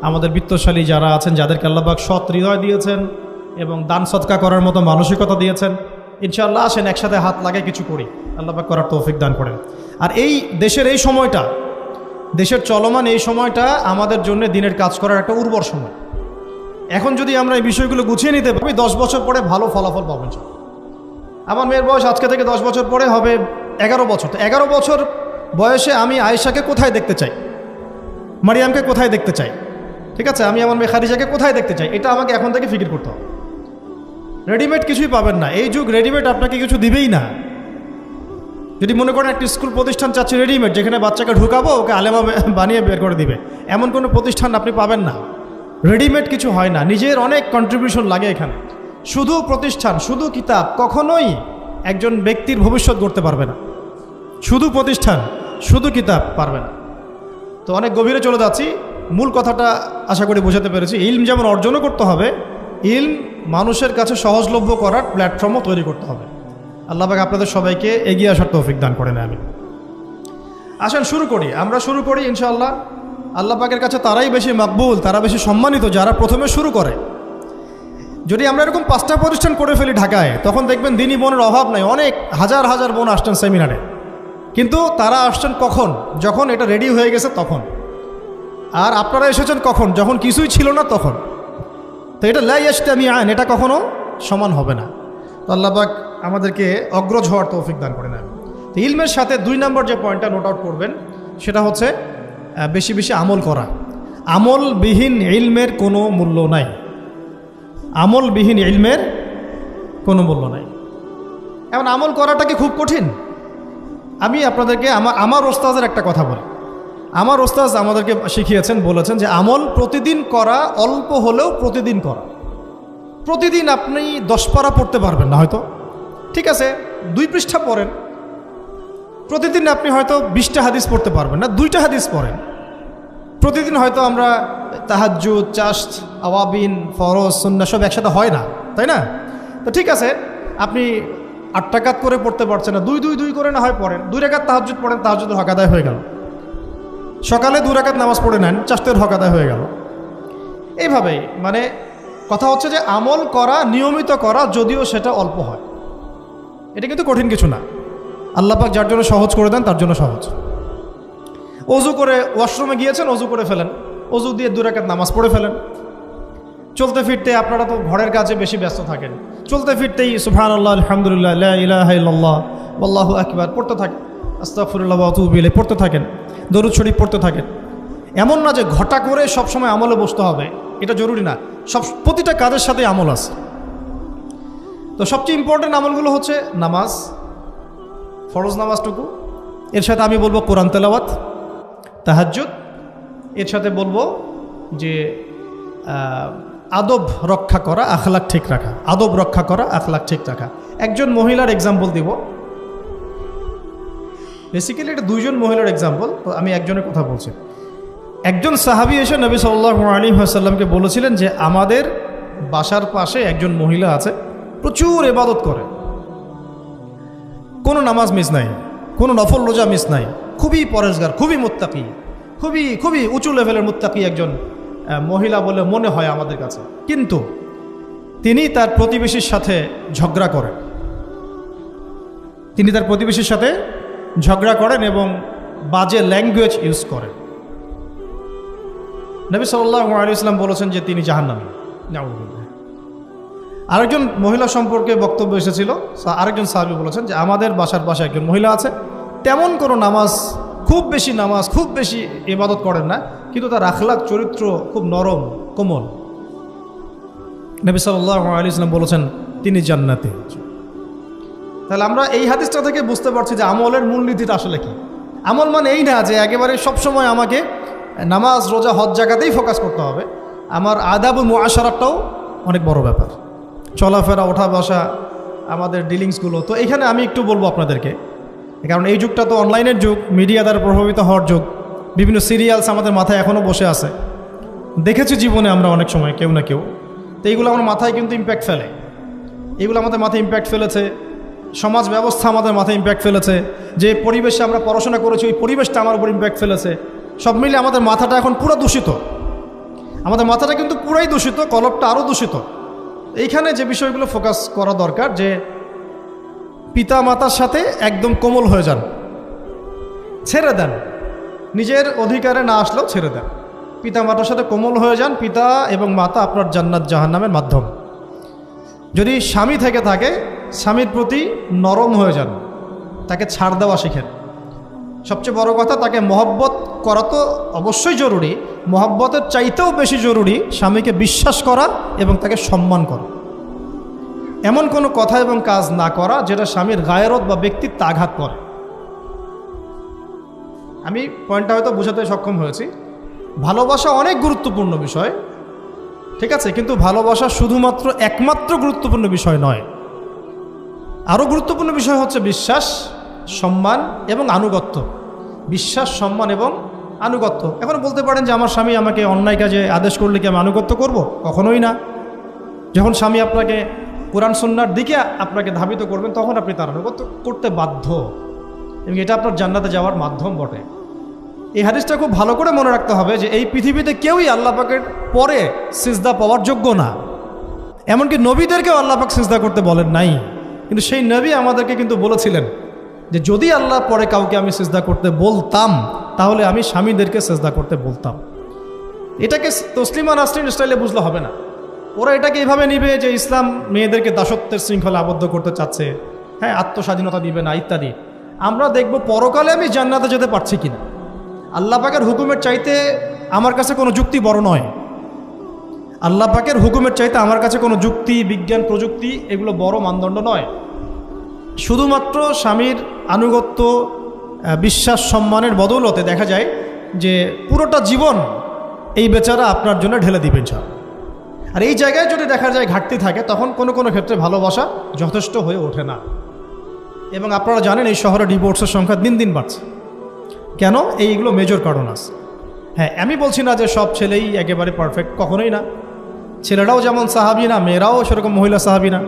আমাদের বিত্তশালী যারা আছেন, যাদেরকে আল্লাহ পাক সৎ হৃদয় দিয়েছেন এবং দান সদকা করার মতো মানসিকতা দিয়েছেন, ইনশাআল্লাহ আসেন একসাথে হাত লাগায় কিছু করি, আল্লাহ পাক করার তৌফিক দান করেন। আর এই দেশের এই সময়টা, দেশের চলমান এই সময়টা আমাদের জন্য দিনের কাজ করার একটা উর্বর সময়। এখন যদি আমরা এই বিষয়গুলো গুছিয়ে নিতে পারি, 10 বছর পরে ভালো ফলাফল পাবেন। আমার মেয়ের বয়স আজকে থেকে 10 বছর পরে হবে 11 বছর। তো 11 বছর বয়সে আমি আয়েশাকে কোথায় দেখতে চাই, মারিয়ামকে কোথায় দেখতে চাই, ঠিক আছে, আমি আমার মেয়ে খাদিজাকে কোথায় দেখতে চাই, এটা আমাকে এখন থেকে ফিকির করতে হবে। রেডিমেড কিছুই পাবেন না, এই যুগ রেডিমেড আপনাকে কিছু দিবেই না। যদি মনে করেন একটা স্কুল প্রতিষ্ঠান চাচ্ছে রেডিমেড, যেখানে বাচ্চাকে ঢুকাবো ওকে আলেমা বানিয়ে বের করে দিবে, এমন কোনো প্রতিষ্ঠান আপনি পাবেন না। রেডিমেড কিছু হয় না, নিজের অনেক কন্ট্রিবিউশন লাগে এখানে। শুধু প্রতিষ্ঠান, শুধু কিতাব কখনোই একজন ব্যক্তির ভবিষ্যৎ গড়তে পারবে না। শুধু প্রতিষ্ঠান, শুধু কিতাব পারবে না। তো অনেক গভীরে চলে যাচ্ছি, মূল কথাটা আশা করি বোঝাতে পেরেছি। ইলম যেমন অর্জনও করতে হবে, ইলম মানুষের কাছে সহজলভ্য করার প্ল্যাটফর্মও তৈরি করতে হবে। আল্লাহ পাক আপনাদের সবাইকে এগিয়ে আসার তৌফিক দান করেন। আমি আসেন শুরু করি, আমরা শুরু করি ইনশাআল্লাহ। আল্লাহ পাকের কাছে তারাই বেশি মাকবুল, তারা বেশি সম্মানিত যারা প্রথমে শুরু করে। যদি আমরা এরকম 5টা প্রতিষ্ঠান করে ফেলি ঢাকায়, তখন দেখবেন দিনী বোনের অভাব নাই। অনেক হাজার হাজার বোন আসতেন সেমিনারে, কিন্তু তারা আসছেন কখন? যখন এটা রেডি হয়ে গেছে তখন। আর আপনারা এসেছেন কখন? যখন কিছুই ছিল না তখন। তো এটা লা ইয়াজতামিআন, এটা কখনো সমান হবে না। তো আল্লাহ পাক আমাদেরকে অগ্রজ হওয়ার তৌফিক দান করে নেন। তো ইলমের সাথে 2 নম্বর যে পয়েন্টটা নোট আউট করবেন সেটা হচ্ছে বেশি বেশি আমল করা। আমলবিহীন ইলমের কোনো মূল্য নাই। আমলবিহীন ইলমের কোনো মূল্য নাই। এখন আমল করাটা কি খুব কঠিন? আমি আপনাদেরকে আমার ওস্তাদের একটা কথা বলি। আমার ওস্তাদ আমাদেরকে শিখিয়েছেন, বলেছেন যে আমল প্রতিদিন করা, অল্প হলেও প্রতিদিন করা। প্রতিদিন আপনি 10 পারা পড়তে পারবেন না হয়তো, ঠিক আছে 2 পৃষ্ঠা পড়েন। প্রতিদিন আপনি হয়তো 20টা হাদিস পড়তে পারবেন না, 2টা হাদিস পড়েন। প্রতিদিন হয়তো আমরা তাহাজ্জুদ, চাশত, আওয়াবিন, ফরজ, সুন্নাহ সব একসাথে হয় না, তাই না? তো ঠিক আছে, আপনি 8 রাকাত করে পড়তে পারছেন না, 2 করে না হয় পড়েন। 2 রাকাত তাহাজ্জুদ পড়েন, তাহাজ্জুদের হক আদায় হয়ে গেল। সকালে 2 রাকাত নামাজ পড়ে নেন, চাশতের হক আদায় হয়ে গেল। এইভাবেই মানে কথা হচ্ছে যে আমল করা, নিয়মিত করা, যদিও সেটা অল্প হয়, এটা কিন্তু কঠিন কিছু না। আল্লাহ পাক যার জন্য সহজ করে দেন তার জন্য সহজ। অজু করে ওয়াশরুমে গিয়েছেন, অজু করে ফেলেন, অজু দিয়ে 2 রাকাত নামাজ পড়ে ফেলেন। চলতে ফিরতে, আপনারা তো ঘরের কাজে বেশি ব্যস্ত থাকেন, চলতে ফিরতেই সুবহানাল্লাহ, আলহামদুলিল্লাহ, লা ইলাহা ইল্লাল্লাহ, আল্লাহু আকবার পড়তে থাকেন, আস্তাগফিরুল্লাহ ওয়া আতুবু ইলাইহি পড়তে থাকেন, দরুদ শরীফ পড়তে থাকেন। এমন না যে ঘটা করে সবসময় আমলে বসতে হবে, এটা জরুরি না। প্রতিটা কাজের সাথে আমল আছে। তো সবচেয়ে ইম্পর্টেন্ট আমলগুলো হচ্ছে নামাজ, ফরজ নামাজটুকু, এর সাথে আমি বলবো কোরআন তেলাওয়াত, তাহাজ্জুদ, এর সাথে বলবো যে আদব রক্ষা করা, আখলাক ঠিক রাখা। আদব রক্ষা করা, আখলাক ঠিক রাখা। একজন মহিলার এক্সাম্পল দিব, বেসিক্যালি এটা 2 জন মহিলার এক্সাম্পল, তো আমি একজনের কথা বলছি। একজন সাহাবী এসে নবী সাল্লাল্লাহু আলাইহি ওয়াসাল্লামকে বলেছিলেন যে আমাদের বাসার পাশে একজন মহিলা আছে, প্রচুর ইবাদত করে, কোনো নামাজ মিস নাই, কোনো নফল রোজা মিস নাই, খুবই পরেশগার, খুবই মুত্তাকি, খুবই খুবই উঁচু লেভেলের মুত্তাকি একজন মহিলা বলে মনে হয় আমাদের কাছে। কিন্তু তিনি তার প্রতিবেশীর সাথে ঝগড়া করেন। তিনি তার প্রতিবেশীর সাথে ঝগড়া করেন এবং বাজে ল্যাঙ্গুয়েজ ইউজ করেন। নবী সাল্লাল্লাহু আলাইহি ওয়াসাল্লাম বলেছেন যে তিনি জাহান্নামী। নাউযুবিল্লাহ। আরেকজন মহিলা সম্পর্কে বক্তব্য এসেছিল, আরেকজন সাহাবী বলেছেন যে আমাদের বাসার পাশে একজন মহিলা আছে, তেমন কোনো নামাজ, খুব বেশি ইবাদত করেন না, কিন্তু তার আখলাক, চরিত্র খুব নরম, কোমল। নবী সাল্লাল্লাহু আলাইহি ওয়াসাল্লাম বলেছেন তিনি জান্নাতি। তাহলে আমরা এই হাদিসটা থেকে বুঝতে পারছি যে আমলের মূলনীতিটা আসলে কি। আমল মানে এই না যে একেবারে সবসময় আমাকে নামাজ, রোজা, হজ জায়গাতেই ফোকাস করতে হবে। আমার আদাবুল মুআশারাতটাও অনেক বড় ব্যাপার, চলাফেরা, ওঠা বসা, আমাদের ডিলিংসগুলো। তো এখানে আমি একটু বলবো আপনাদেরকে, কারণ এই যুগটা তো অনলাইনের যুগ, মিডিয়া দ্বারা প্রভাবিত হওয়ার যুগ। বিভিন্ন সিরিয়ালস আমাদের মাথায় এখনও বসে আছে, দেখেছি জীবনে আমরা অনেক সময় কেউ না কেউ। তো এইগুলো আমার মাথায় কিন্তু ইম্প্যাক্ট ফেলে, এগুলো আমাদের মাথায় ইম্প্যাক্ট ফেলেছে। সমাজ ব্যবস্থা আমাদের মাথায় ইম্প্যাক্ট ফেলেছে, যে পরিবেশে আমরা পড়াশোনা করেছি ওই পরিবেশটা আমার উপর ইম্প্যাক্ট ফেলেছে। সব মিলে আমাদের মাথাটা এখন পুরো দূষিত, আমাদের মাথাটা কিন্তু পুরাই দূষিত, কলবটা আরও দূষিত। এইখানে যে বিষয়গুলো ফোকাস করা দরকার, যে পিতা মাতার সাথে একদম কোমল হয়ে যান, ছেড়ে দেন, নিজের অধিকারে না আসলেও ছেড়ে দেন, পিতা মাতার সাথে কোমল হয়ে যান। পিতা এবং মাতা আপনার জান্নাত জাহান্নামের মাধ্যম। যদি স্বামী থেকে থাকে, স্বামীর প্রতি নরম হয়ে যান, তাকে ছাড় দেওয়া শিখেন। সবচেয়ে বড় কথা, তাকে মহব্বত করা তো অবশ্যই জরুরি, মহব্বতের চাইতেও বেশি জরুরি স্বামীকে বিশ্বাস করা এবং তাকে সম্মান করা। এমন কোনো কথা এবং কাজ না করা যেটা স্বামীর গায়রত বা ব্যক্তিত্বে আঘাত করে। আমি পয়েন্টটা হয়তো বোঝাতে সক্ষম হয়েছি। ভালোবাসা অনেক গুরুত্বপূর্ণ বিষয়, ঠিক আছে, কিন্তু ভালোবাসা শুধুমাত্র একমাত্র গুরুত্বপূর্ণ বিষয় নয়। আরও গুরুত্বপূর্ণ বিষয় হচ্ছে বিশ্বাস, সম্মান এবং আনুগত্য। বিশ্বাস, সম্মান এবং আনুগত্য। এখন বলতে পারেন যে আমার স্বামী আমাকে অন্যায় কাজে আদেশ করলে কি আমি আনুগত্য করব? কখনোই না। যখন স্বামী আপনাকে কোরআন সুন্নাহর দিকে আপনাকে ধাবিত করবেন, তখন আপনি তার আনুগত্য করতে বাধ্য, এবং এটা আপনার জান্নাতে যাওয়ার মাধ্যম বটে। এই হাদিসটা খুব ভালো করে মনে রাখতে হবে যে এই পৃথিবীতে কেউই আল্লাহ পাকের পরে সিজদা পাওয়ার যোগ্য না। এমনকি নবীদেরকেও আল্লাহ পাক সিজদা করতে বলেন নাই, কিন্তু সেই নবী আমাদেরকে কিন্তু বলেছিলেন যে যদি আল্লাহ পরে কাউকে আমি সিজদা করতে বলতাম তাহলে আমি স্বামীদেরকে সিজদা করতে বলতাম। এটাকে তসলিমা নাসরিন স্টাইলে বুঝলে হবে না। ওরা এটাকে এইভাবে নিবে যে ইসলাম মেয়েদেরকে দাসত্বের শৃঙ্খলা আবদ্ধ করতে চাচ্ছে, হ্যাঁ, আত্মস্বাধীনতা দিবে না ইত্যাদি। আমরা দেখব পরকালে আমি জান্নাতে যেতে পারছি কিনা। আল্লাহ পাকের হুকুমের চাইতে আমার কাছে কোনো যুক্তি বড় নয়। আল্লাহ পাকের হুকুমের চাইতে আমার কাছে কোনো যুক্তি, বিজ্ঞান, প্রযুক্তি এগুলো বড় মানদণ্ড নয়। শুধুমাত্র স্বামীর আনুগত্য, বিশ্বাস, সম্মানের বদৌলতে দেখা যায় যে পুরোটা জীবন এই বেচারা আপনার জন্য ঢেলে দিবেন স্যার। আর এই জায়গায় যদি দেখা যায় ঘাটতি থাকে, তখন কোনো কোনো ক্ষেত্রে ভালোবাসা যথেষ্ট হয়ে ওঠে না। এবং আপনারা জানেন এই শহরে ডিভোর্সের সংখ্যা দিন দিন বাড়ছে। কেন? এইগুলো মেজর কারণ আছে। হ্যাঁ, আমি বলছি না যে সব ছেলেই একেবারে পারফেক্ট, কখনোই না। ছেলেরাও যেমন সাহাবি না, মেয়েরাও সেরকম মহিলা সাহাবি না।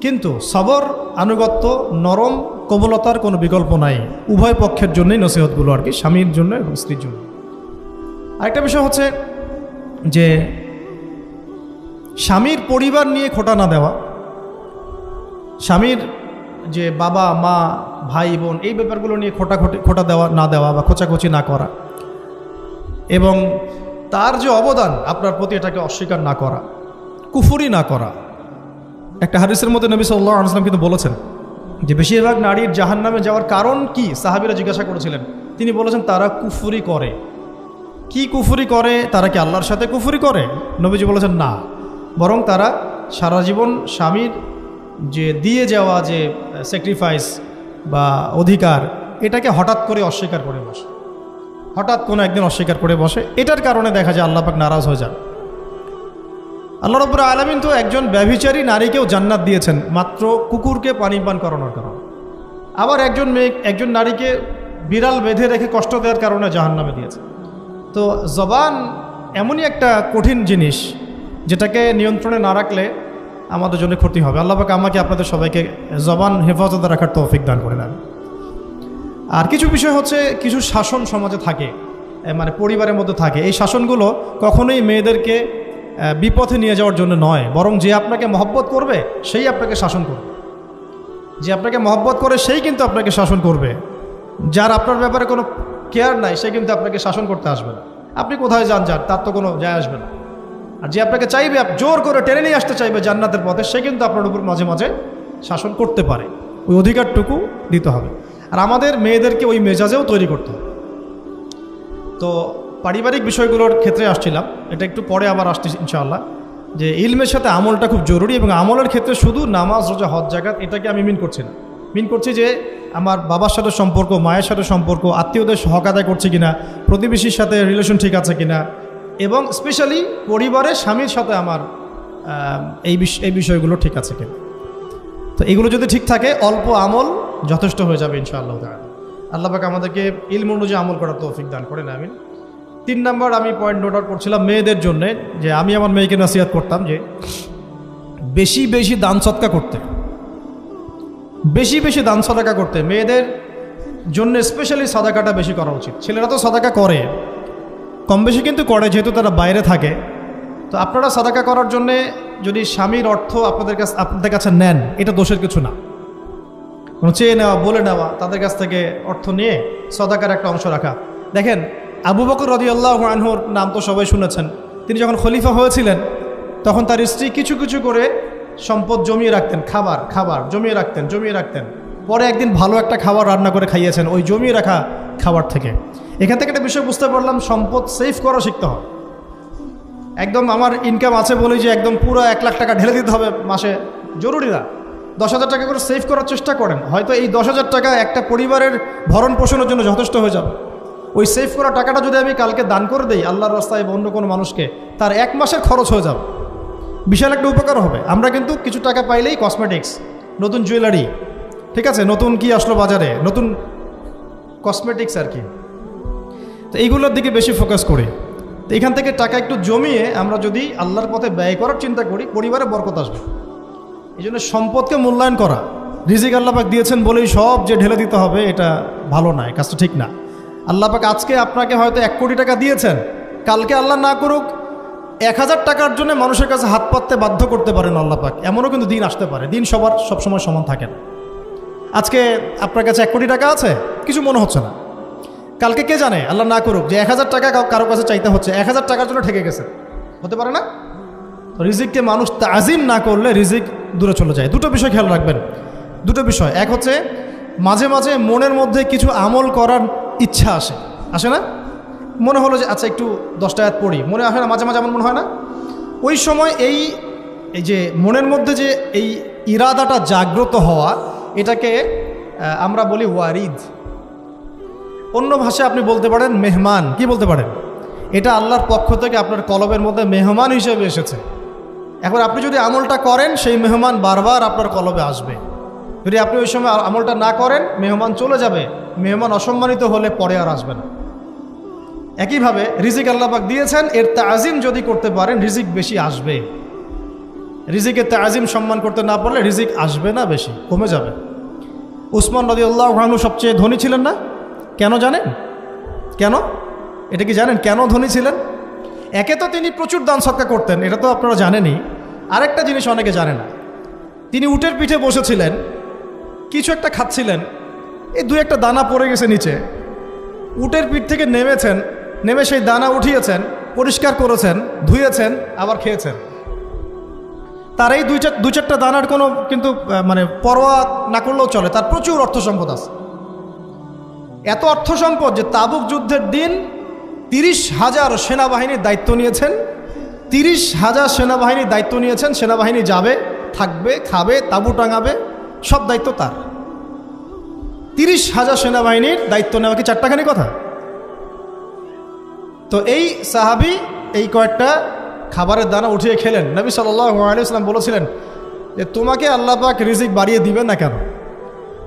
কিন্তু সবর, আনুগত্য, নরম কোমলতার কোনো বিকল্প নাই। উভয় পক্ষের জন্যই নসিহতগুলো আর কি, স্বামীর জন্য এবং স্ত্রীর জন্য। আরেকটা বিষয় হচ্ছে যে স্বামীর পরিবার নিয়ে খোঁটা না দেওয়া, স্বামীর যে বাবা মা ভাই বোন এই ব্যাপারগুলো নিয়ে খোঁটা দেওয়া না দেওয়া বা খোঁচাখুচি না করা, এবং তার যে অবদান আপনার প্রতি এটাকে অস্বীকার না করা, কুফরি না করা। একটা হাদিসের মধ্যে নবী সাল্লাল্লাহু আলাইহি ওয়াসাল্লাম কিন্তু বলেছেন যে বেশিরভাগ নারীর জাহান্নামে যাওয়ার কারণ কি? সাহাবীরা জিজ্ঞাসা করেছিলেন, তিনি বলেছেন তারা কুফরি করে। কি কুফরি করে? তারা কি আল্লাহর সাথে কুফরি করে? নবীজি বলেছেন না, বরং তারা সারা জীবন স্বামীর যে দিয়ে যাওয়া যে স্যাক্রিফাইস বা অধিকার, এটাকে হঠাৎ করে অস্বীকার করে বসে, হঠাৎ কোনো একদিন অস্বীকার করে বসে। এটার কারণে দেখা যায় আল্লাহ পাক নারাজ হয়ে যান। আল্লাহ রাব্বুল আলামিন তো একজন ব্যভিচারী নারীকেও জান্নাত দিয়েছেন মাত্র কুকুরকে পানি পান করানোর কারণে। আবার একজন নারীকে বিড়াল বেঁধে রেখে কষ্ট দেওয়ার কারণে জাহান্নামে দিয়েছে। তো জবান এমনই একটা কঠিন জিনিস, যেটাকে নিয়ন্ত্রণে না রাখলে আমাদের জন্য ক্ষতি হবে। আল্লাহ পাক আমাকে আপনাদের সবাইকে জবান হেফাজতে রাখার তৌফিক দান করে দেন। আর কিছু বিষয় হচ্ছে, কিছু শাসন সমাজে থাকে, মানে পরিবারের মধ্যে থাকে। এই শাসনগুলো কখনোই মেয়েদেরকে বিপথে নিয়ে যাওয়ার জন্য নয়, বরং যে আপনাকে মহব্বত করবে সেই আপনাকে শাসন করবে। যে আপনাকে মহব্বত করে সেই কিন্তু আপনাকে শাসন করবে। যার আপনার ব্যাপারে কোনো কেয়ার নাই সে কিন্তু আপনাকে শাসন করতে আসবে না। আপনি কোথায় যান তার তো কোনো যায় আসবে না। আর যে আপনাকে চাইবে, জোর করে টেনে নিয়ে আসতে চাইবে জান্নাতের পথে, সে কিন্তু আপনার উপর মাঝে মাঝে শাসন করতে পারে। ওই অধিকারটুকু দিতে হবে। আর আমাদের মেয়েদেরকে ওই মেজাজেও তৈরি করতে হবে। তো পারিবারিক বিষয়গুলোর ক্ষেত্রে আসছিলাম, এটা একটু পরে আবার আসছি ইনশাআল্লাহ, যে ইলমের সাথে আমলটা খুব জরুরি। এবং আমলের ক্ষেত্রে শুধু নামাজ, রোজা, হজ, যাকাত এটাকে আমি মিন করছি না। মিন করছি যে আমার বাবার সাথে সম্পর্ক, মায়ের সাথে সম্পর্ক, আত্মীয়দের হক আদায় করছে কিনা, প্রতিবেশীর সাথে রিলেশন ঠিক আছে কিনা, এবং স্পেশালি পরিবারের স্বামীর সাথে আমার এই বিষয়গুলো ঠিক আছে কিনা। তো এগুলো যদি ঠিক থাকে, অল্প আমল যথেষ্ট হয়ে যাবে ইনশাআল্লাহ তাআলা। আল্লাহ পাক আমাদেরকে ইলম অনুযায়ী আমল করার তৌফিক দান করেন, আমিন। 3 নম্বর আমি পয়েন্ট নোট আউট করছিলাম মেয়েদের জন্যে, যে আমি আমার মেয়েকে নসিহত করতাম যে বেশি বেশি দান সদকা করতে, বেশি বেশি দান সদকা করতে। মেয়েদের জন্য স্পেশালি সাদাকাটা বেশি করা উচিত। ছেলেরা তো সাদাকা করে, কম বেশি কিন্তু করে, যেহেতু তারা বাইরে থাকে। তো আপনারা সাদাকা করার জন্যে যদি স্বামীর অর্থ আপনাদের কাছে নেন, এটা দোষের কিছু না। কোনো চেয়ে নেওয়া, বলে নেওয়া, তাদের কাছ থেকে অর্থ নিয়ে সাদাকার একটা অংশ রাখা। দেখেন, আবু বকর রাদিয়াল্লাহু আনহুর নাম তো সবাই শুনেছেন। তিনি যখন খলিফা হয়েছিলেন তখন তার স্ত্রী কিছু কিছু করে সম্পদ জমিয়ে রাখতেন, খাবার জমিয়ে রাখতেন। পরে একদিন ভালো একটা খাবার রান্না করে খাইয়েছেন ওই জমিয়ে রাখা খাবার থেকে। এখান থেকে একটা বিষয় বুঝতে পারলাম, সম্পদ সেভ করা শিখতে হয়। একদম আমার ইনকাম আছে বলেই যে একদম পুরো 1 লাখ টাকা ঢেলে দিতে হবে মাসে, জরুরি না। 10,000 টাকা করে সেভ করার চেষ্টা করেন, হয়তো এই 10,000 টাকা একটা পরিবারের ভরণ পোষণের জন্য যথেষ্ট হয়ে যাবে। ওই সেভ করা টাকাটা যদি আমি কালকে দান করে দিই আল্লাহর রাস্তায় বা অন্য কোনো মানুষকে, তার 1 মাসের খরচ হয়ে যাবে, বিশাল একটা উপকার হবে। আমরা কিন্তু কিছু টাকা পাইলেই কসমেটিক্স, নতুন জুয়েলারি, ঠিক আছে, নতুন কি আসলো বাজারে, নতুন কসমেটিক্স আর কি, তো এইগুলোর দিকে বেশি ফোকাস করি। তো এখান থেকে টাকা একটু জমিয়ে আমরা যদি আল্লাহর পথে ব্যয় করার চিন্তা করি, পরিবারে বরকত আসবে। এই জন্য সম্পদকে মূল্যায়ন করা, রিজিক আল্লাহ পাক দিয়েছেন বলেই সব যে ঢেলে দিতে হবে, এটা ভালো না, এই কাজটা ঠিক না। আল্লাহ পাক আজকে আপনাকে হয়তো 1 কোটি টাকা দিয়েছেন, কালকে আল্লাহ না করুক 1000 টাকার জন্য মানুষের কাছে হাত পাততে বাধ্য করতে পারেন আল্লাহ পাক। এমনও কিন্তু দিন আসতে পারে, দিন সবার সবসময় সমান থাকে না। আজকে আপনার কাছে 1 কোটি টাকা আছে, কিছু মনে হচ্ছে না। কালকে কে জানে, আল্লাহ না করুক, যে 1000 টাকা কারো কাছে চাইতে হচ্ছে, 1000 টাকার জন্য ঠেকে গেছে, হতে পারে না? তো রিজিককে মানুষ তাজিম না করলে রিজিক দূরে চলে যায়। দুটো বিষয় খেয়াল রাখবেন, দুটো বিষয়। এক হচ্ছে মাঝে মাঝে মনের মধ্যে কিছু আমল করার ইচ্ছা আসে না? মনে হলো যে আচ্ছা একটু 10টা আয়াত পড়ি, মনে আসে না? মাঝে মাঝে এমন মনে হয় না? ওই সময় এই যে মনের মধ্যে যে এই ইরাদাটা জাগ্রত হওয়া, এটাকে আমরা বলি ওয়ারিদ। অন্য ভাষায় আপনি বলতে পারেন মেহমান। কি বলতে পারেন? এটা আল্লাহর পক্ষ থেকে আপনার কলবের মধ্যে মেহমান হিসেবে এসেছে। এখন আপনি যদি আমলটা করেন, সেই মেহমান বারবার আপনার কলবে আসবে। যদি আপনি ওই সময় আমলটা না করেন, মেহমান চলে যাবে। মেহমান অসম্মানিত হলে পরে আর আসবে না। একইভাবে রিজিক আল্লাহ পাক দিয়েছেন, এর তাজিম যদি করতে পারেন রিজিক বেশি আসবে। রিজিকের তাজিম সম্মান করতে না পারলে রিজিক আসবে না, বেশি কমে যাবে। উসমান রাদিয়াল্লাহু আনহু সবচেয়ে ধনী ছিলেন না? কেন জানেন? কেন? এটা কি জানেন কেন ধনী ছিলেন? একে তো তিনি প্রচুর দান সদকা করতেন, এটা তো আপনারা জানেনই। আরেকটা জিনিস অনেকে জানে না, তিনি উটের পিঠে বসেছিলেন, কিছু একটা খাচ্ছিলেন, এই 2-1টা দানা পড়ে গেছে নিচে। উটের পিঠ থেকে নেমেছেন, নেমে সেই দানা উঠিয়েছেন, পরিষ্কার করেছেন, ধুয়েছেন, আবার খেয়েছেন। তার এই 2-4টা দানার কোনো কিন্তু মানে পরোয়া না করলেও চলে, তার প্রচুর অর্থ সম্পদ আছে। এত অর্থ সম্পদ যে তাবুক যুদ্ধের দিন 30,000 সেনাবাহিনীর দায়িত্ব নিয়েছেন। 30,000 সেনাবাহিনীর দায়িত্ব নিয়েছেন। সেনাবাহিনী যাবে, থাকবে, খাবে, তাঁবু টাঙাবে, সব দায়িত্ব তার। 30,000 সেনাবাহিনীর দায়িত্ব নেওয়া কি চারটাখানি কথা? তো এই সাহাবী এই কয়েকটা খাবারের দানা উঠিয়ে খেলেন। নবী সাল্লাল্লাহু আলাইহি ওয়াসাল্লাম বলেছিলেন যে তোমাকে আল্লাহ পাক রিজিক বাড়িয়ে দিবেন না কেন?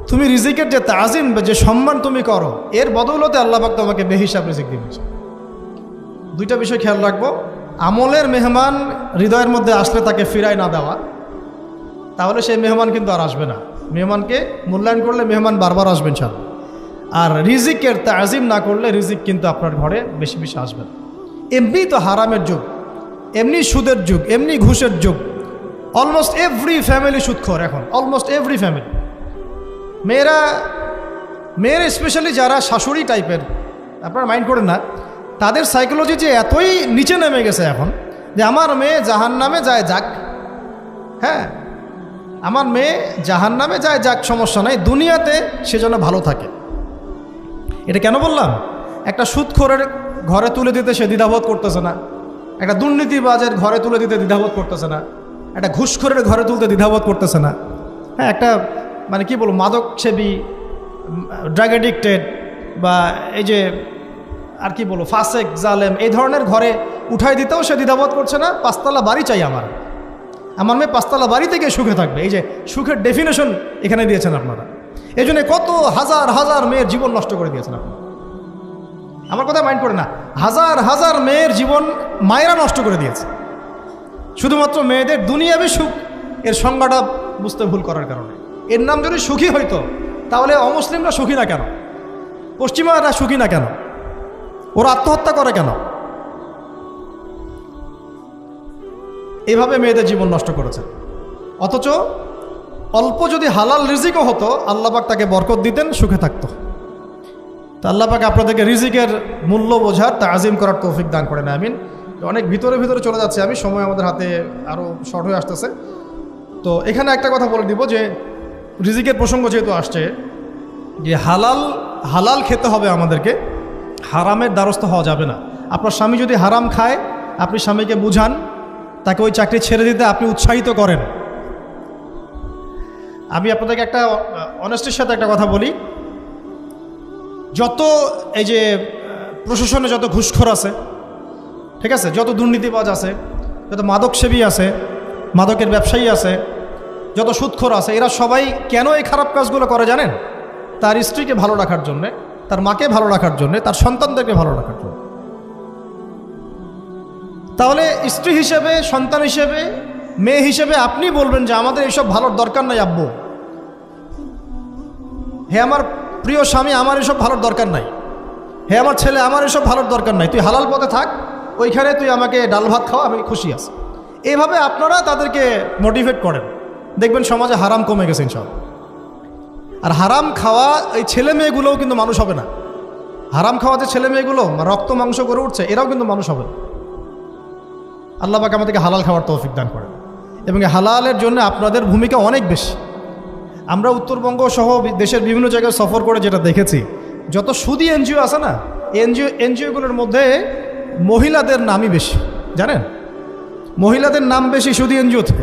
তুমি রিজিকের যে তাজিম, যে সম্মান তুমি করো, এর বদৌলতে আল্লাহ পাক তোমাকে বেহিসাব রিজিক দিবেন। দুইটা বিষয় খেয়াল রাখবো। আমলের মেহমান হৃদয়ের মধ্যে আসলে তাকে ফিরায় না দেওয়া, তাহলে সেই মেহমান কিন্তু আর আসবে না। মেহমানকে মূল্যায়ন করলে মেহমান বারবার আসবেন ইনশাআল্লাহ। আর রিজিকের তাজিম না করলে রিজিক কিন্তু আপনার ঘরে বেশি বেশি আসবে না। এমনি তো হারামের যুগ, এমনি সুদের যুগ, এমনি ঘুষের যুগ। অলমোস্ট এভরি ফ্যামিলি সুদখোর এখন, অলমোস্ট এভরি ফ্যামিলি। মেয়েরা স্পেশালি যারা শাশুড়ি টাইপের, আপনারা মাইন্ড করেন না, তাদের সাইকোলজি যে এতই নিচে নেমে গেছে এখন যে আমার মেয়ে জাহান্নামে যায় যাক, হ্যাঁ আমার মেয়ে জাহান্নামে যায় যাক, সমস্যা নাই, দুনিয়াতে সে যেন ভালো থাকে। এটা কেন বললাম? একটা সুদখোরের ঘরে তুলে দিতে সে দ্বিধাবোধ করতেছে না, একটা দুর্নীতিবাজের ঘরে তুলে দিতে দ্বিধাবোধ করতেছে না, একটা ঘুষখোরের ঘরে তুলতে দ্বিধাবোধ করতেছে না, হ্যাঁ একটা মানে কি বলবো মাদক সেবী, ড্রাগ অ্যাডিক্টেড বা এই যে আর কি বলবো ফাসেক জালেম, এই ধরনের ঘরে উঠাই দিতেও সে দ্বিধাবোধ করছে না। 5তলা বাড়ি চাই আমার মেয়ে 5তলা বাড়ি থেকে সুখে থাকবে। এই যে সুখের ডেফিনেশন এখানে দিয়েছেন আপনারা। এই জন্য কত হাজার হাজার মেয়ের জীবন নষ্ট করে দিয়েছেন আপনারা। আমার কথা মাইন্ড করে না, হাজার হাজার মেয়ের জীবন মায়েরা নষ্ট করে দিয়েছে শুধুমাত্র মেয়েদের দুনিয়াবী সুখ এর সংজ্ঞাটা বুঝতে ভুল করার কারণে। এর নাম যদি সুখী হইতো তাহলে অমুসলিমরা সুখী না কেন? পশ্চিমারা সুখী না কেন? ওরা আত্মহত্যা করে কেন? এভাবে মেয়েদের জীবন নষ্ট করেছে। অথচ অল্প যদি হালাল রিজিকও হতো, আল্লাহ পাক তাকে বরকত দিতেন, সুখে থাকতো। তা আল্লাহ পাক আপনাদেরকে রিজিকের মূল্য বোঝার, তাজিম করার তৌফিক দান করেন, আমিন। অনেক ভিতরে ভিতরে চলে যাচ্ছে আমি, সময় আমাদের হাতে আরও শর্ট হয়ে আসতেছে। তো এখানে একটা কথা বলে দিব যে রিজিকের প্রসঙ্গ যেহেতু আসছে, যে হালাল খেতে হবে আমাদেরকে, হারামের দ্বারস্থ হওয়া যাবে না। আপনার স্বামী যদি হারাম খায়, আপনি স্বামীকে বুঝান, তাকে ওই চাকরি ছেড়ে দিতে আপনি উৎসাহিত করেন। আমি আপনাদেরকে একটা অনেস্টির সাথে একটা কথা বলি, যত এই যে প্রশাসনে যত ঘুষখোর আছে, ঠিক আছে, যত দুর্নীতিবাজ আছে, যত মাদকসেবী আছে, মাদকের ব্যবসায়ী আছে, যত সুদখোর আছে, এরা সবাই কেন এই খারাপ কাজগুলো করে জানেন? তার স্ত্রীকে ভালো রাখার জন্যে, তার মাকে ভালো রাখার জন্যে, তার সন্তানদেরকে ভালো রাখার জন্য। তাহলে স্ত্রী হিসেবে, সন্তান হিসেবে, মেয়ে হিসেবে আপনি বলবেন যে আমাদের এইসব ভালোর দরকার নাই আব্বু, হে আমার প্রিয় স্বামী, আমার এসব ভালোর দরকার নাই, হে আমার ছেলে, আমার এসব ভালোর দরকার নাই, তুই হালাল পথে থাক, ওইখানে তুই আমাকে ডাল ভাত খাওয়া, আমি খুশি আছি। এইভাবে আপনারা তাদেরকে মোটিভেট করেন, দেখবেন সমাজে হারাম কমে গেছে ইনশাআল্লাহ। আর হারাম খাওয়া এই ছেলে মেয়েগুলোও কিন্তু মানুষ হবে না। হারাম খাওয়া যে ছেলে মেয়েগুলো রক্ত মাংস করে উঠছে, এরাও কিন্তু মানুষ হবে না। আল্লাহ পাক আমাদেরকে হালাল খাওয়ার তৌফিক দান করেন, এবং হালালের জন্য আপনাদের ভূমিকা অনেক বেশি। আমরা উত্তরবঙ্গ সহ দেশের বিভিন্ন জায়গায় সফর করে যেটা দেখেছি, যত সুদী এনজিও আছে না, এনজিওগুলোর মধ্যে মহিলাদের নামই বেশি। জানেন, মহিলাদের নাম বেশি সুদী এনজিওতে।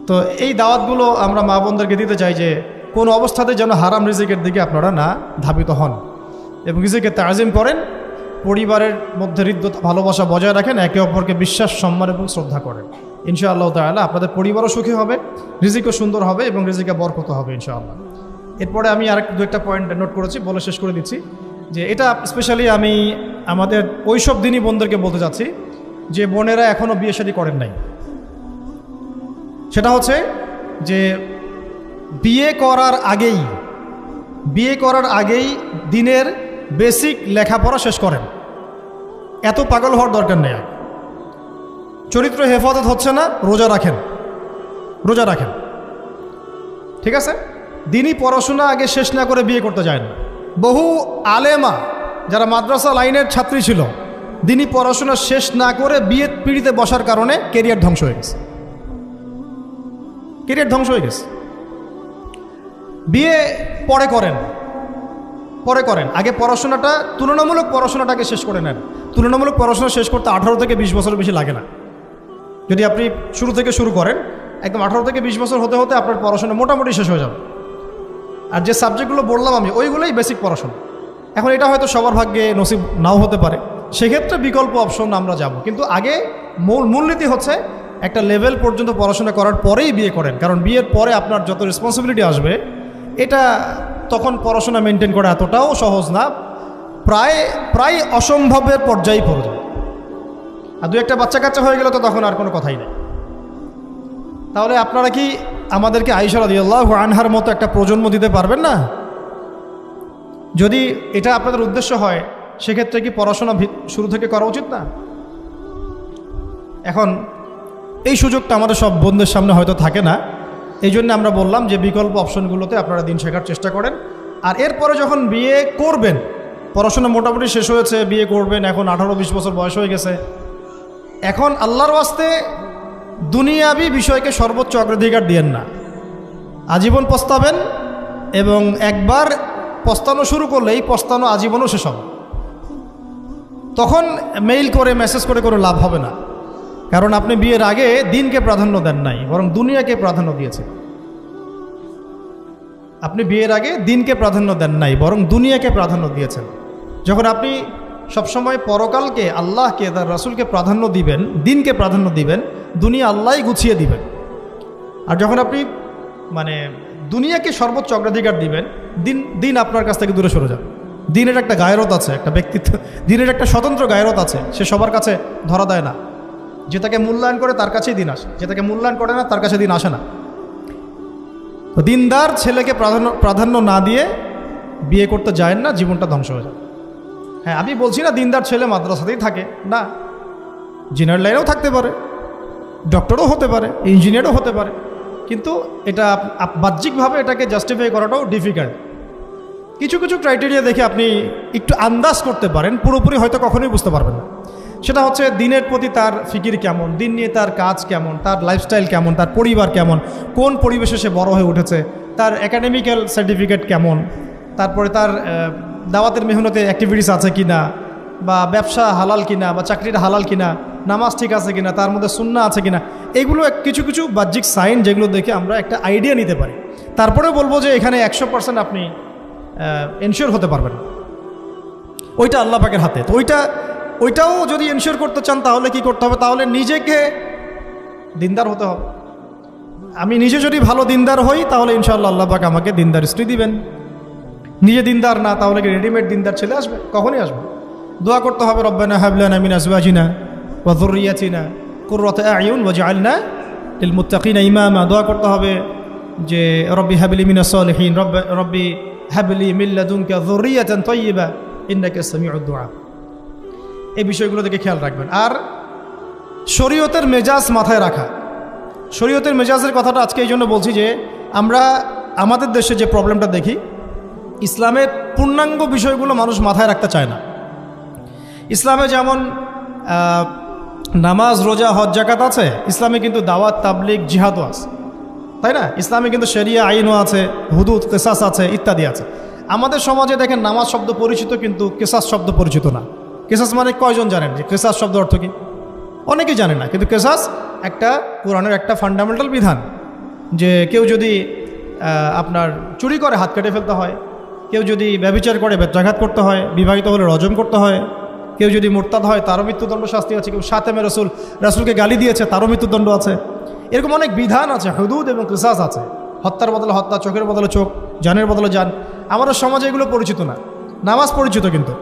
তো এই দাওয়াতগুলো আমরা মা বোনদেরকে দিতে চাই যে কোন অবস্থাতে যেন হারাম রিজিকের দিকে আপনারা না ধাবিত হন, এবং রিজিকে তাজিম করেন, পরিবারের মধ্যে হৃদ্যতা ভালোবাসা বজায় রাখেন, একে অপরকে বিশ্বাস সম্মান এবং শ্রদ্ধা করেন। ইনশাআল্লাহ তাআলা আপনাদের পরিবারও সুখী হবে, রিজিকও সুন্দর হবে এবং রিজিকে বরকত হবে ইনশাআল্লাহ। এরপরে আমি দু একটা পয়েন্ট নোট করেছি, বলে শেষ করে দিচ্ছি যে এটা স্পেশালি আমি আমাদের ওই সব দিনই বোনদেরকে বলতে চাচ্ছি যে বোনেরা এখনও বিয়ে শাদী করেন নাই। সেটা হচ্ছে যে বিয়ে করার আগেই দিনের বেসিক লেখাপড়া শেষ করেন। এত পাগল হওয়ার দরকার নেই। চরিত্র হেফাজত হচ্ছে না, রোজা রাখেন, ঠিক আছে? দিনই পড়াশোনা আগে শেষ না করে বিয়ে করতে যায় না। বহু আলেমা যারা মাদ্রাসা লাইনের ছাত্রী ছিল, দিনই পড়াশোনা শেষ না করে বিয়ে পিড়িতে বসার কারণে কেরিয়ার ধ্বংস হয়ে গেছে। বিয়ে পরে করেন, আগে পড়াশোনাটা তুলনামূলক পড়াশোনাটাকে শেষ করে নেন। তুলনামূলক পড়াশোনা শেষ করতে 18 থেকে 20 বছর বেশি লাগে না। যদি আপনি শুরু থেকে শুরু করেন, একদম 18 থেকে 20 বছর হতে হতে আপনার পড়াশোনা মোটামুটি শেষ হয়ে যাবে। আর যে সাবজেক্টগুলো বললাম আমি, ওইগুলোই বেসিক পড়াশোনা। এখন এটা হয়তো সবার ভাগ্যে নসিব নাও হতে পারে, সেক্ষেত্রে বিকল্প অপশন আমরা যাব। কিন্তু আগে মূলনীতি হচ্ছে একটা লেভেল পর্যন্ত পড়াশোনা করার পরেই বিয়ে করেন, কারণ বিয়ের পরে আপনার যত রেসপন্সিবিলিটি আসবে, এটা তখন পড়াশোনা মেনটেন করা এতটাও সহজ না, প্রায় অসম্ভবের পর্যায়ে পড়ে যায়। আর দু একটা বাচ্চা কাচ্চা হয়ে গেলে তো তখন আর কোনো কথাই নেই। তাহলে আপনারা কি আমাদেরকে আয়েশা রাদিয়াল্লাহু আনহার মতো একটা প্রজন্ম দিতে পারবেন না? যদি এটা আপনাদের উদ্দেশ্য হয়, সেক্ষেত্রে কি পড়াশোনা শুরু থেকে করা উচিত না? এখন এই সুযোগটা আমাদের সব বোনদের সামনে হয়তো থাকে না, এই জন্য আমরা বললাম যে বিকল্প অপশনগুলোতে আপনারা দিন শেখার চেষ্টা করেন। আর এরপরে যখন বিয়ে করবেন, পড়াশোনা মোটামুটি শেষ হয়েছে, বিয়ে করবেন, এখন 18-20 বছর বয়স হয়ে গেছে, এখন আল্লাহর ওয়াস্তে দুনিয়াবি বিষয়কে সর্বোচ্চ অগ্রাধিকার দিয়েন না। আজীবন পস্তাবেন, এবং একবার পস্তানো শুরু করলে এই পস্তানো আজীবনও শেষ হবে। তখন মেইল করে মেসেজ করে কোনো লাভ হবে না, কারণ আপনি বিয়ের আগে দিনকে প্রাধান্য দেন নাই, বরং দুনিয়াকে প্রাধান্য দিয়েছেন। আপনি বিয়ের আগে দিনকে প্রাধান্য দেন নাই, বরং দুনিয়াকে প্রাধান্য দিয়েছেন। যখন আপনি সবসময় পরকালকে, আল্লাহকে, তার রাসূলকে প্রাধান্য দিবেন, দিনকে প্রাধান্য দিবেন, দুনিয়া আল্লাহই গুছিয়ে দিবেন। আর যখন আপনি দুনিয়াকে সর্বোচ্চ অগ্রাধিকার দিবেন, দিন আপনার কাছ থেকে দূরে সরে যাবে। দিনের একটা গায়রত আছে, একটা ব্যক্তিত্ব, দিনের একটা স্বতন্ত্র গায়রত আছে, সে সবার কাছে ধরা দেয় না। যে তাকে মূল্যায়ন করে তার কাছেই দিন আসে, যে তাকে মূল্যায়ন করে না তার কাছে দিন আসে না। তো দিনদার ছেলেকে প্রাধান্য না দিয়ে বিয়ে করতে যায় না, জীবনটা ধ্বংস হয়ে যায়। হ্যাঁ, আমি বলছি না দিনদার ছেলে মাদ্রাসাতেই থাকে না, ইঞ্জিনিয়ার লাইনেও থাকতে পারে, ডক্টরও হতে পারে, ইঞ্জিনিয়ারও হতে পারে, কিন্তু এটা বাহ্যিকভাবে এটাকে জাস্টিফাই করাটাও ডিফিকাল্ট। কিছু ক্রাইটেরিয়া দেখে আপনি একটু আন্দাজ করতে পারেন, পুরোপুরি হয়তো কখনোই বুঝতে পারবেন না। সেটা হচ্ছে দিনের প্রতি তার ফিকির কেমন, দিন নিয়ে তার কাজ কেমন, তার লাইফস্টাইল কেমন, তার পরিবার কেমন, কোন পরিবেশে সে বড় হয়ে উঠেছে, তার একাডেমিক্যাল সার্টিফিকেট কেমন, তারপরে তার দাওয়াতের মেহনতে অ্যাক্টিভিটিস আছে কিনা, বা ব্যবসা হালাল কিনা, বা চাকরিটা হালাল কিনা, নামাজ ঠিক আছে কিনা, তার মধ্যে সুন্নাহ আছে কিনা। এগুলো কিছু বাহ্যিক সাইন যেগুলো দেখে আমরা একটা আইডিয়া নিতে পারি। তারপরে বলবো যে এখানে 100% আপনি এনশিওর হতে পারবেন না, ওইটা আল্লাহ পাকের হাতে। তো ওইটাও যদি এনশিওর করতে চান তাহলে কি করতে হবে? তাহলে নিজেকে দিনদার হতে হবে। আমি নিজে যদি ভালো দিনদার হই তাহলে ইনশাআল্লাহ আল্লাহ পাক আমাকে দিনদার স্ত্রী দিবেন। নিজে দিনদার না, তাহলে কি রেডিমেড দিনদার ছেলে আসবে? কখনই আসবে। দোয়া করতে হবে, রব্বানা হাব লানা মিন আজওয়াজিনা ওয়া যুররিয়াতিনা কুররাতা আ'য়ুন ওয়াজআলনা লিল মুত্তাকিনা ইমামা। দোয়া করতে হবে যে রব্বি হাবলি মিনাস সালিহিন, রব্বি হাবলি মিন লাদুনকা যুররিয়াতান তাইয়্যিবা ইন্নাকা সামিউদ দুআ। এই বিষয়গুলো থেকে খেয়াল রাখবেন। আর শরীয়তের মেজাজ মাথায় রাখা। শরীয়তের মেজাজের কথাটা আজকে এই জন্য বলছি যে আমরা আমাদের দেশে যে প্রবলেমটা দেখি, ইসলামের পূর্ণাঙ্গ বিষয়গুলো মানুষ মাথায় রাখতে চায় না। ইসলামে যেমন নামাজ, রোজা, হজ, জাকাত আছে, ইসলামে কিন্তু দাওয়াত, তাবলিগ, জিহাদও আছে, তাই না? ইসলামে কিন্তু শরিয়া আইনও আছে, হুদুদ, কেসাস আছে, ইত্যাদি আছে। আমাদের সমাজে দেখেন নামাজ শব্দ পরিচিত, কিন্তু কেসাস শব্দ পরিচিত না। কেসাস মানে কয়জন জানেন যে কেসাস শব্দ অর্থ কী? অনেকেই জানে না, কিন্তু কেসাস একটা কোরআনের একটা ফান্ডামেন্টাল বিধান, যে কেউ যদি আপনার চুরি করে হাত কেটে ফেলতে হয়, কেউ যদি ব্যভিচার করে বেত্রাঘাত করতে হয়, বিবাহিত হলে রজম করতে হয়, কেউ যদি মুরতাদ হয় তারও মৃত্যুদণ্ড শাস্তি আছে, কেউ শাতেমে রাসূলকে গালি দিয়েছে তারও মৃত্যুদণ্ড আছে। এরকম অনেক বিধান আছে, হুদুদ এবং কিসাস আছে। হত্যার বদলে হত্যা, চোখের বদলে চোখ, জানের বদলে জান। আমাদের সমাজে এগুলো পরিচিত না। নামাজ পরিচিত কিন্তু,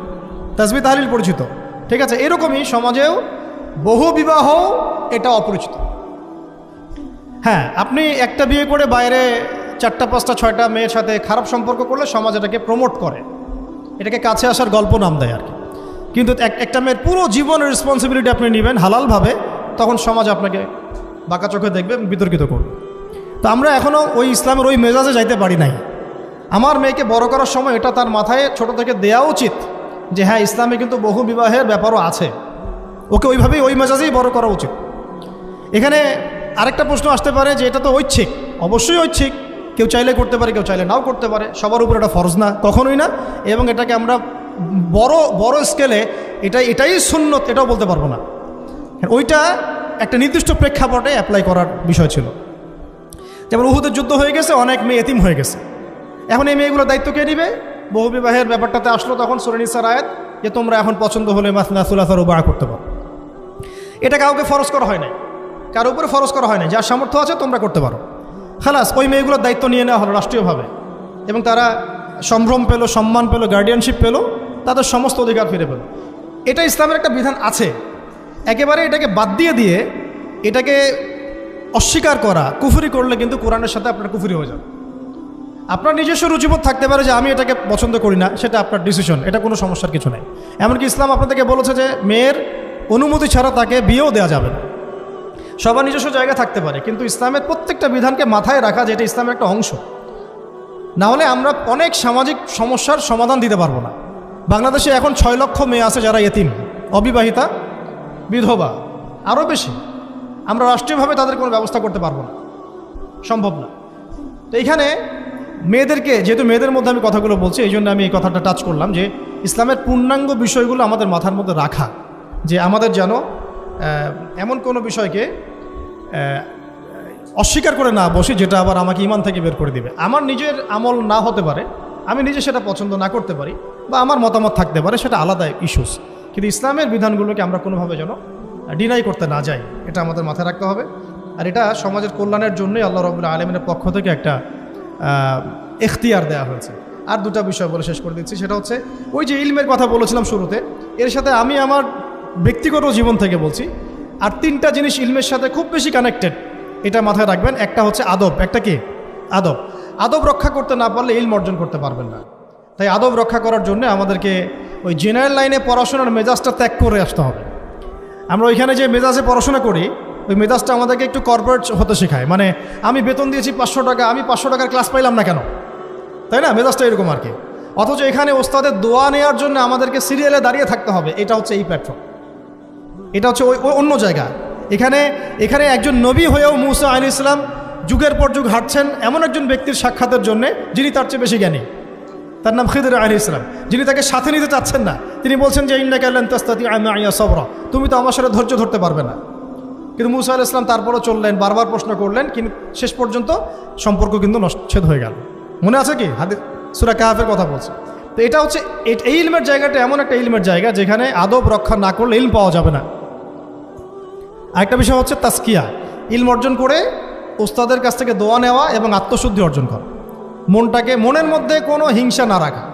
তাসবিহ তাহলিল পরিচিত, ঠিক আছে? এরকমই সমাজেও বহু বিবাহ এটা অপরিচিত। হ্যাঁ, আপনি একটা বিয়ে করে বাইরে 4টা 5টা 6টা মেয়ের সাথে খারাপ সম্পর্ক করলে সমাজ এটাকে প্রমোট করে, এটাকে কাছে আসার গল্প নাম দেয় আর কি। কিন্তু একটা মেয়ের পুরো জীবনের রেসপন্সিবিলিটি আপনি নেবেন হালালভাবে, তখন সমাজ আপনাকে বাঁকা চোখে দেখবে, বিতর্কিত করবে। তো আমরা এখনও ওই ইসলামের ওই মেজাজে যাইতে পারি নাই। আমার মেয়েকে বড় করার সময় এটা তার মাথায় ছোট থেকে দেওয়া উচিত যে হ্যাঁ, ইসলামে কিন্তু বহু বিবাহের ব্যাপারও আছে, ওকে ওইভাবেই ওই মেজাজেই বড় করা উচিত। এখানে আরেকটা প্রশ্ন আসতে পারে যে এটা তো ঐচ্ছিক। অবশ্যই ঐচ্ছিক, কেউ চাইলে করতে পারে, কেউ চাইলে নাও করতে পারে, সবার উপর এটা ফরজ না, কখনোই না। এবং এটাকে আমরা বড় স্কেলে এটাই সুন্নত এটাও বলতে পারবো না। ওইটা একটা নির্দিষ্ট প্রেক্ষাপটে অ্যাপ্লাই করার বিষয় ছিল। যেমন উহুদের যুদ্ধ হয়ে গেছে, অনেক মেয়ে এতিম হয়ে গেছে, এখন এই মেয়েগুলোর দায়িত্ব কে নিবে? বহু বিবাহের ব্যাপারটাতে আসলো তখন সূরা নিসার আয়াত যে তোমরা এখন পছন্দ হলে মাসনা সুলাসা রুবা করতে পারো। এটা কাউকে ফরজ করা হয় না, কারো উপরে ফরজ করা হয় না। যার সামর্থ্য আছে তোমরা করতে পারো, খালাস। ওই মেয়েগুলোর দায়িত্ব নিয়ে নেওয়া হলো রাষ্ট্রীয়ভাবে, এবং তারা সম্ভ্রম পেল, সম্মান পেল, গার্ডিয়ানশিপ পেল, তাদের সমস্ত অধিকার ফিরে পেল। এটা ইসলামের একটা বিধান আছে। একেবারে এটাকে বাদ দিয়ে এটাকে অস্বীকার করা, কুফরি করলে কিন্তু কোরআনের সাথে আপনার কুফরি হয়ে যাবে। আপনার নিজস্ব রুচিবোধ থাকতে পারে যে আমি এটাকে পছন্দ করি না, সেটা আপনার ডিসিশন, এটা কোনো সমস্যার কিছু নেই। এমনকি ইসলাম আপনাদেরকে বলেছে যে মেয়ের অনুমতি ছাড়া তাকে বিয়েও দেওয়া যাবে না। সবার নিজস্ব জায়গা থাকতে পারে, কিন্তু ইসলামের প্রত্যেকটা বিধানকে মাথায় রাখা যে এটা ইসলামের একটা অংশ। না হলে আমরা অনেক সামাজিক সমস্যার সমাধান দিতে পারবো না। বাংলাদেশে এখন 6 লক্ষ মেয়ে আছে যারা এতিম, অবিবাহিতা, বিধবা, আরও বেশি। আমরা রাষ্ট্রীয়ভাবে তাদের কোনো ব্যবস্থা করতে পারবো না, সম্ভব না। তো এইখানে মেয়েদেরকে, যেহেতু মেয়েদের মধ্যে আমি কথাগুলো বলছি, এই জন্য আমি এই কথাটা টাচ করলাম যে ইসলামের পূর্ণাঙ্গ বিষয়গুলো আমাদের মাথার মধ্যে রাখা, যে আমাদের যেন এমন কোনো বিষয়কে অস্বীকার করে না বসি যেটা আবার আমাকে ইমান থেকে বের করে দিবে। আমার নিজের আমল না হতে পারে, আমি নিজে সেটা পছন্দ না করতে পারি, বা আমার মতামত থাকতে পারে, সেটা আলাদা ইস্যুস। কিন্তু ইসলামের বিধানগুলোকে আমরা কোনোভাবে যেন ডিনাই করতে না যাই, এটা আমাদের মাথায় রাখতে হবে। আর এটা সমাজের কল্যাণের জন্যই আল্লাহ রাব্বুল আলামিনের পক্ষ থেকে একটা এখতিয়ার দেওয়া হয়েছে। আর দুটা বিষয় বলে শেষ করে দিচ্ছি, সেটা হচ্ছে ওই যে ইলমের কথা বলেছিলাম শুরুতে, এর সাথে আমি আমার ব্যক্তিগত জীবন থেকে বলছি, আর 3টা জিনিস ইলমের সাথে খুব বেশি কানেক্টেড, এটা মাথায় রাখবেন। একটা হচ্ছে আদব। একটা কি? আদব। আদব রক্ষা করতে না পারলে ইলম অর্জন করতে পারবেন না। তাই আদব রক্ষা করার জন্য আমাদেরকে ওই জেনারেল লাইনে পড়াশোনার মেজাজটা ত্যাগ করে আসতে হবে। আমরা ওইখানে যে মেজাজে পড়াশোনা করি, ওই মেজাজটা আমাদেরকে একটু কর্পোরেট হতে শেখায়। মানে আমি বেতন দিয়েছি 500 টাকা, আমি 500 টাকার ক্লাস পাইলাম না কেন, তাই না? মেজাজটা এরকম আর কি। অথচ এখানে ওস্তাদের দোয়া নেওয়ার জন্য আমাদেরকে সিরিয়ালে দাঁড়িয়ে থাকতে হবে। এটা হচ্ছে এই প্ল্যাটফর্ম, এটা হচ্ছে ওই অন্য জায়গা। এখানে একজন নবী হয়েও মুসা আলাইহিস সালাম যুগের পর যুগ হাঁটছেন এমন একজন ব্যক্তির সাক্ষাতের জন্যে যিনি তার চেয়ে বেশি জ্ঞানী, তার নাম খিদর আলাইহিস সালাম, যিনি তাকে সাথে নিতে চাচ্ছেন না। তিনি বলছেন যে ইন্নাকা লান তাস্তাতিআ মাইয়া সাবরা, তুমি তো আমার সাথে ধৈর্য ধরতে পারবে না। কিন্তু মুসা আলাইহিস সালাম তারপরও চললেন, বারবার প্রশ্ন করলেন, কিন্তু শেষ পর্যন্ত সম্পর্ক কিন্তু নচ্ছেদ হয়ে গেল। মনে আছে কি? হাদিস সূরা কাহফের কথা বলছে। তো এটা হচ্ছে এই ইলমের জায়গাটা এমন একটা ইলমের জায়গা যেখানে আদব রক্ষা না করলে ইলম পাওয়া যাবে না। আরেকটা বিষয় হচ্ছে তাসকিয়া, ইলম অর্জন করে ওস্তাদের কাছ থেকে দোয়া নেওয়া এবং আত্মশুদ্ধি অর্জন করা, মনের মধ্যে কোনো হিংসা না রাখা।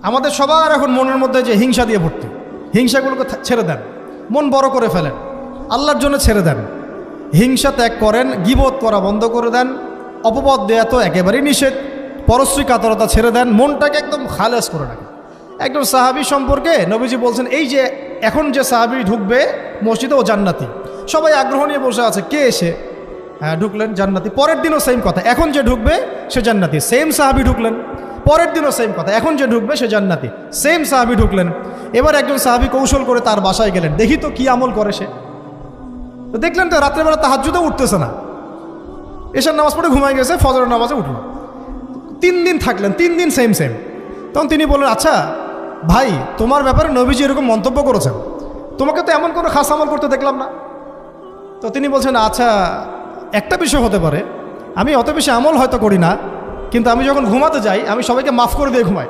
আমাদের সবার এখন মনের মধ্যে যে হিংসা দিয়ে ভর্তি, হিংসাগুলোকে ছেড়ে দেন, মন বড় করে ফেলেন, আল্লাহর জন্য ছেড়ে দেন, হিংসা ত্যাগ করেন, গীবত করা বন্ধ করে দেন, অপবাদ দেয়া তো একেবারেই নিষেধ, পরশ্রী কাতরতা ছেড়ে দেন, মনটাকে একদম খালেস করে রাখেন। একজন সাহাবী সম্পর্কে নবীজি বলছেন, এই যে এখন যে সাহাবী ঢুকবে মসজিদে ও জান্নাতি, সবাই আগ্রহ নিয়ে বসে আছে, কে এসে? হ্যাঁ ঢুকলেন জান্নাতি, পরের দিনও সেম কথা, এখন যে ঢুকবে সে জান্নাতি। সেম সাহাবি ঢুকলেন, পরের দিনও সেম কথা, এখন যে ঢুকবে সে জান্নাতি। সেম সাহাবি ঢুকলেন। এবার একজন সাহাবি কৌশল করে তার বাসায় গেলেন, দেখি তো কি আমল করে সে। তো দেখলেন তো রাত্রেবেলা তাহাজ্জুদও উঠতেছে না, এশার নামাজ পড়ে ঘুমাই গেছে, ফজরের নামাজে উঠল। 3 দিন থাকলেন, 3 দিন সেম সেম। তখন তিনি বললেন, আচ্ছা ভাই, তোমার ব্যাপারে নবীজি এরকম মন্তব্য করেছেন, তোমাকে তো এমন কোনো খাস আমল করতে দেখলাম না। তো তিনি বলছেন, আচ্ছা একটা বিষয় হতে পারে, আমি অত বেশি আমল হয়তো করি না, কিন্তু আমি যখন ঘুমাতে যাই আমি সবাইকে মাফ করে দিয়ে ঘুমাই।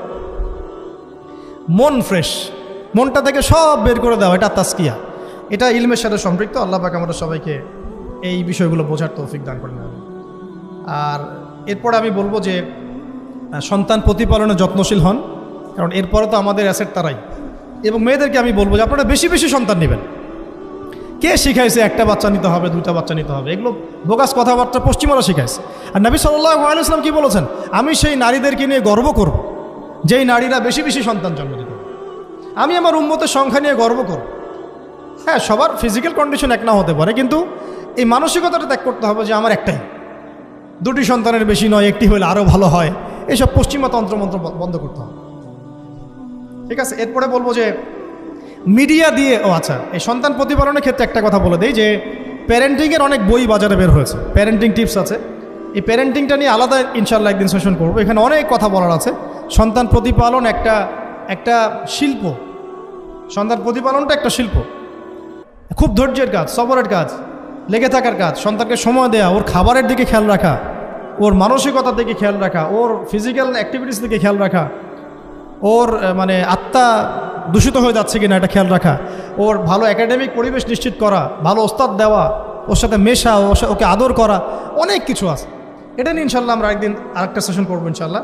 মন ফ্রেশ, মনটা থেকে সব বের করে দেওয়া, এটা তাসকিয়া, এটা ইলমের সাথে সম্পৃক্ত। আল্লাহ পাক আমাদের সবাইকে এই বিষয়গুলো বোঝার তৌফিক দান করেন। আর এরপরে আমি বলবো যে সন্তান প্রতিপালনে যত্নশীল হন, কারণ এরপরে তো আমাদের অ্যাসেট তারাই। এবং মেয়েদেরকে আমি বলবো যে আপনারা বেশি বেশি সন্তান নেবেন। কে শিখাইছে একটা বাচ্চা নিতে হবে, 2টা বাচ্চা নিতে হবে? এগুলো বোগাস কথাবার্তা পশ্চিমারা শিখাইছে। আর নবী সাল্লাল্লাহু আলাইহি ওয়াসাল্লাম কি বলেছেন? আমি সেই নারীদেরকে নিয়ে গর্ব করব যেই নারীরা বেশি বেশি সন্তান জন্ম দিতে। আমি আমার উম্মতের সংখ্যা নিয়ে গর্ব করব। হ্যাঁ, সবার ফিজিক্যাল কন্ডিশন এক না হতে পারে, কিন্তু এই মানসিকতাটা ত্যাগ করতে হবে যে আমার একটাই, 2টি সন্তানের বেশি নয়, একটি হলে আরও ভালো হয়। এইসব পশ্চিমা তন্ত্রমন্ত্র বন্ধ করতে হবে। ঠিক আছে, এরপরে বলবো যে মিডিয়া দিয়ে, আচ্ছা, এই সন্তান প্রতিপালনের ক্ষেত্রে একটা কথা বলে দেই যে প্যারেন্টিংয়ের অনেক বই বাজারে বের হয়েছে, প্যারেন্টিং টিপস আছে। এই প্যারেন্টিংটা নিয়ে আলাদা ইনশাল্লাহ একদিন সেশন করবো, এখানে অনেক কথা বলার আছে। সন্তান প্রতিপালন একটা শিল্প, সন্তান প্রতিপালনটা একটা শিল্প, খুব ধৈর্যের কাজ, সবরের কাজ, লেগে থাকার কাজ। সন্তানকে সময় দেওয়া, ওর খাবারের দিকে খেয়াল রাখা, ওর মানসিকতার দিকে খেয়াল রাখা, ওর ফিজিক্যাল অ্যাক্টিভিটিস দিকে খেয়াল রাখা, ওর মানে আত্মা দূষিত হয়ে যাচ্ছে কিনা এটা খেয়াল রাখা, ওর ভালো একাডেমিক পরিবেশ নিশ্চিত করা, ভালো ওস্তাদ দেওয়া, ওর সাথে মেশা, ওকে আদর করা, অনেক কিছু আছে। এটা নিয়ে ইনশাল্লাহ আমরা একদিন আরেকটা সেশন করবো ইনশাল্লাহ।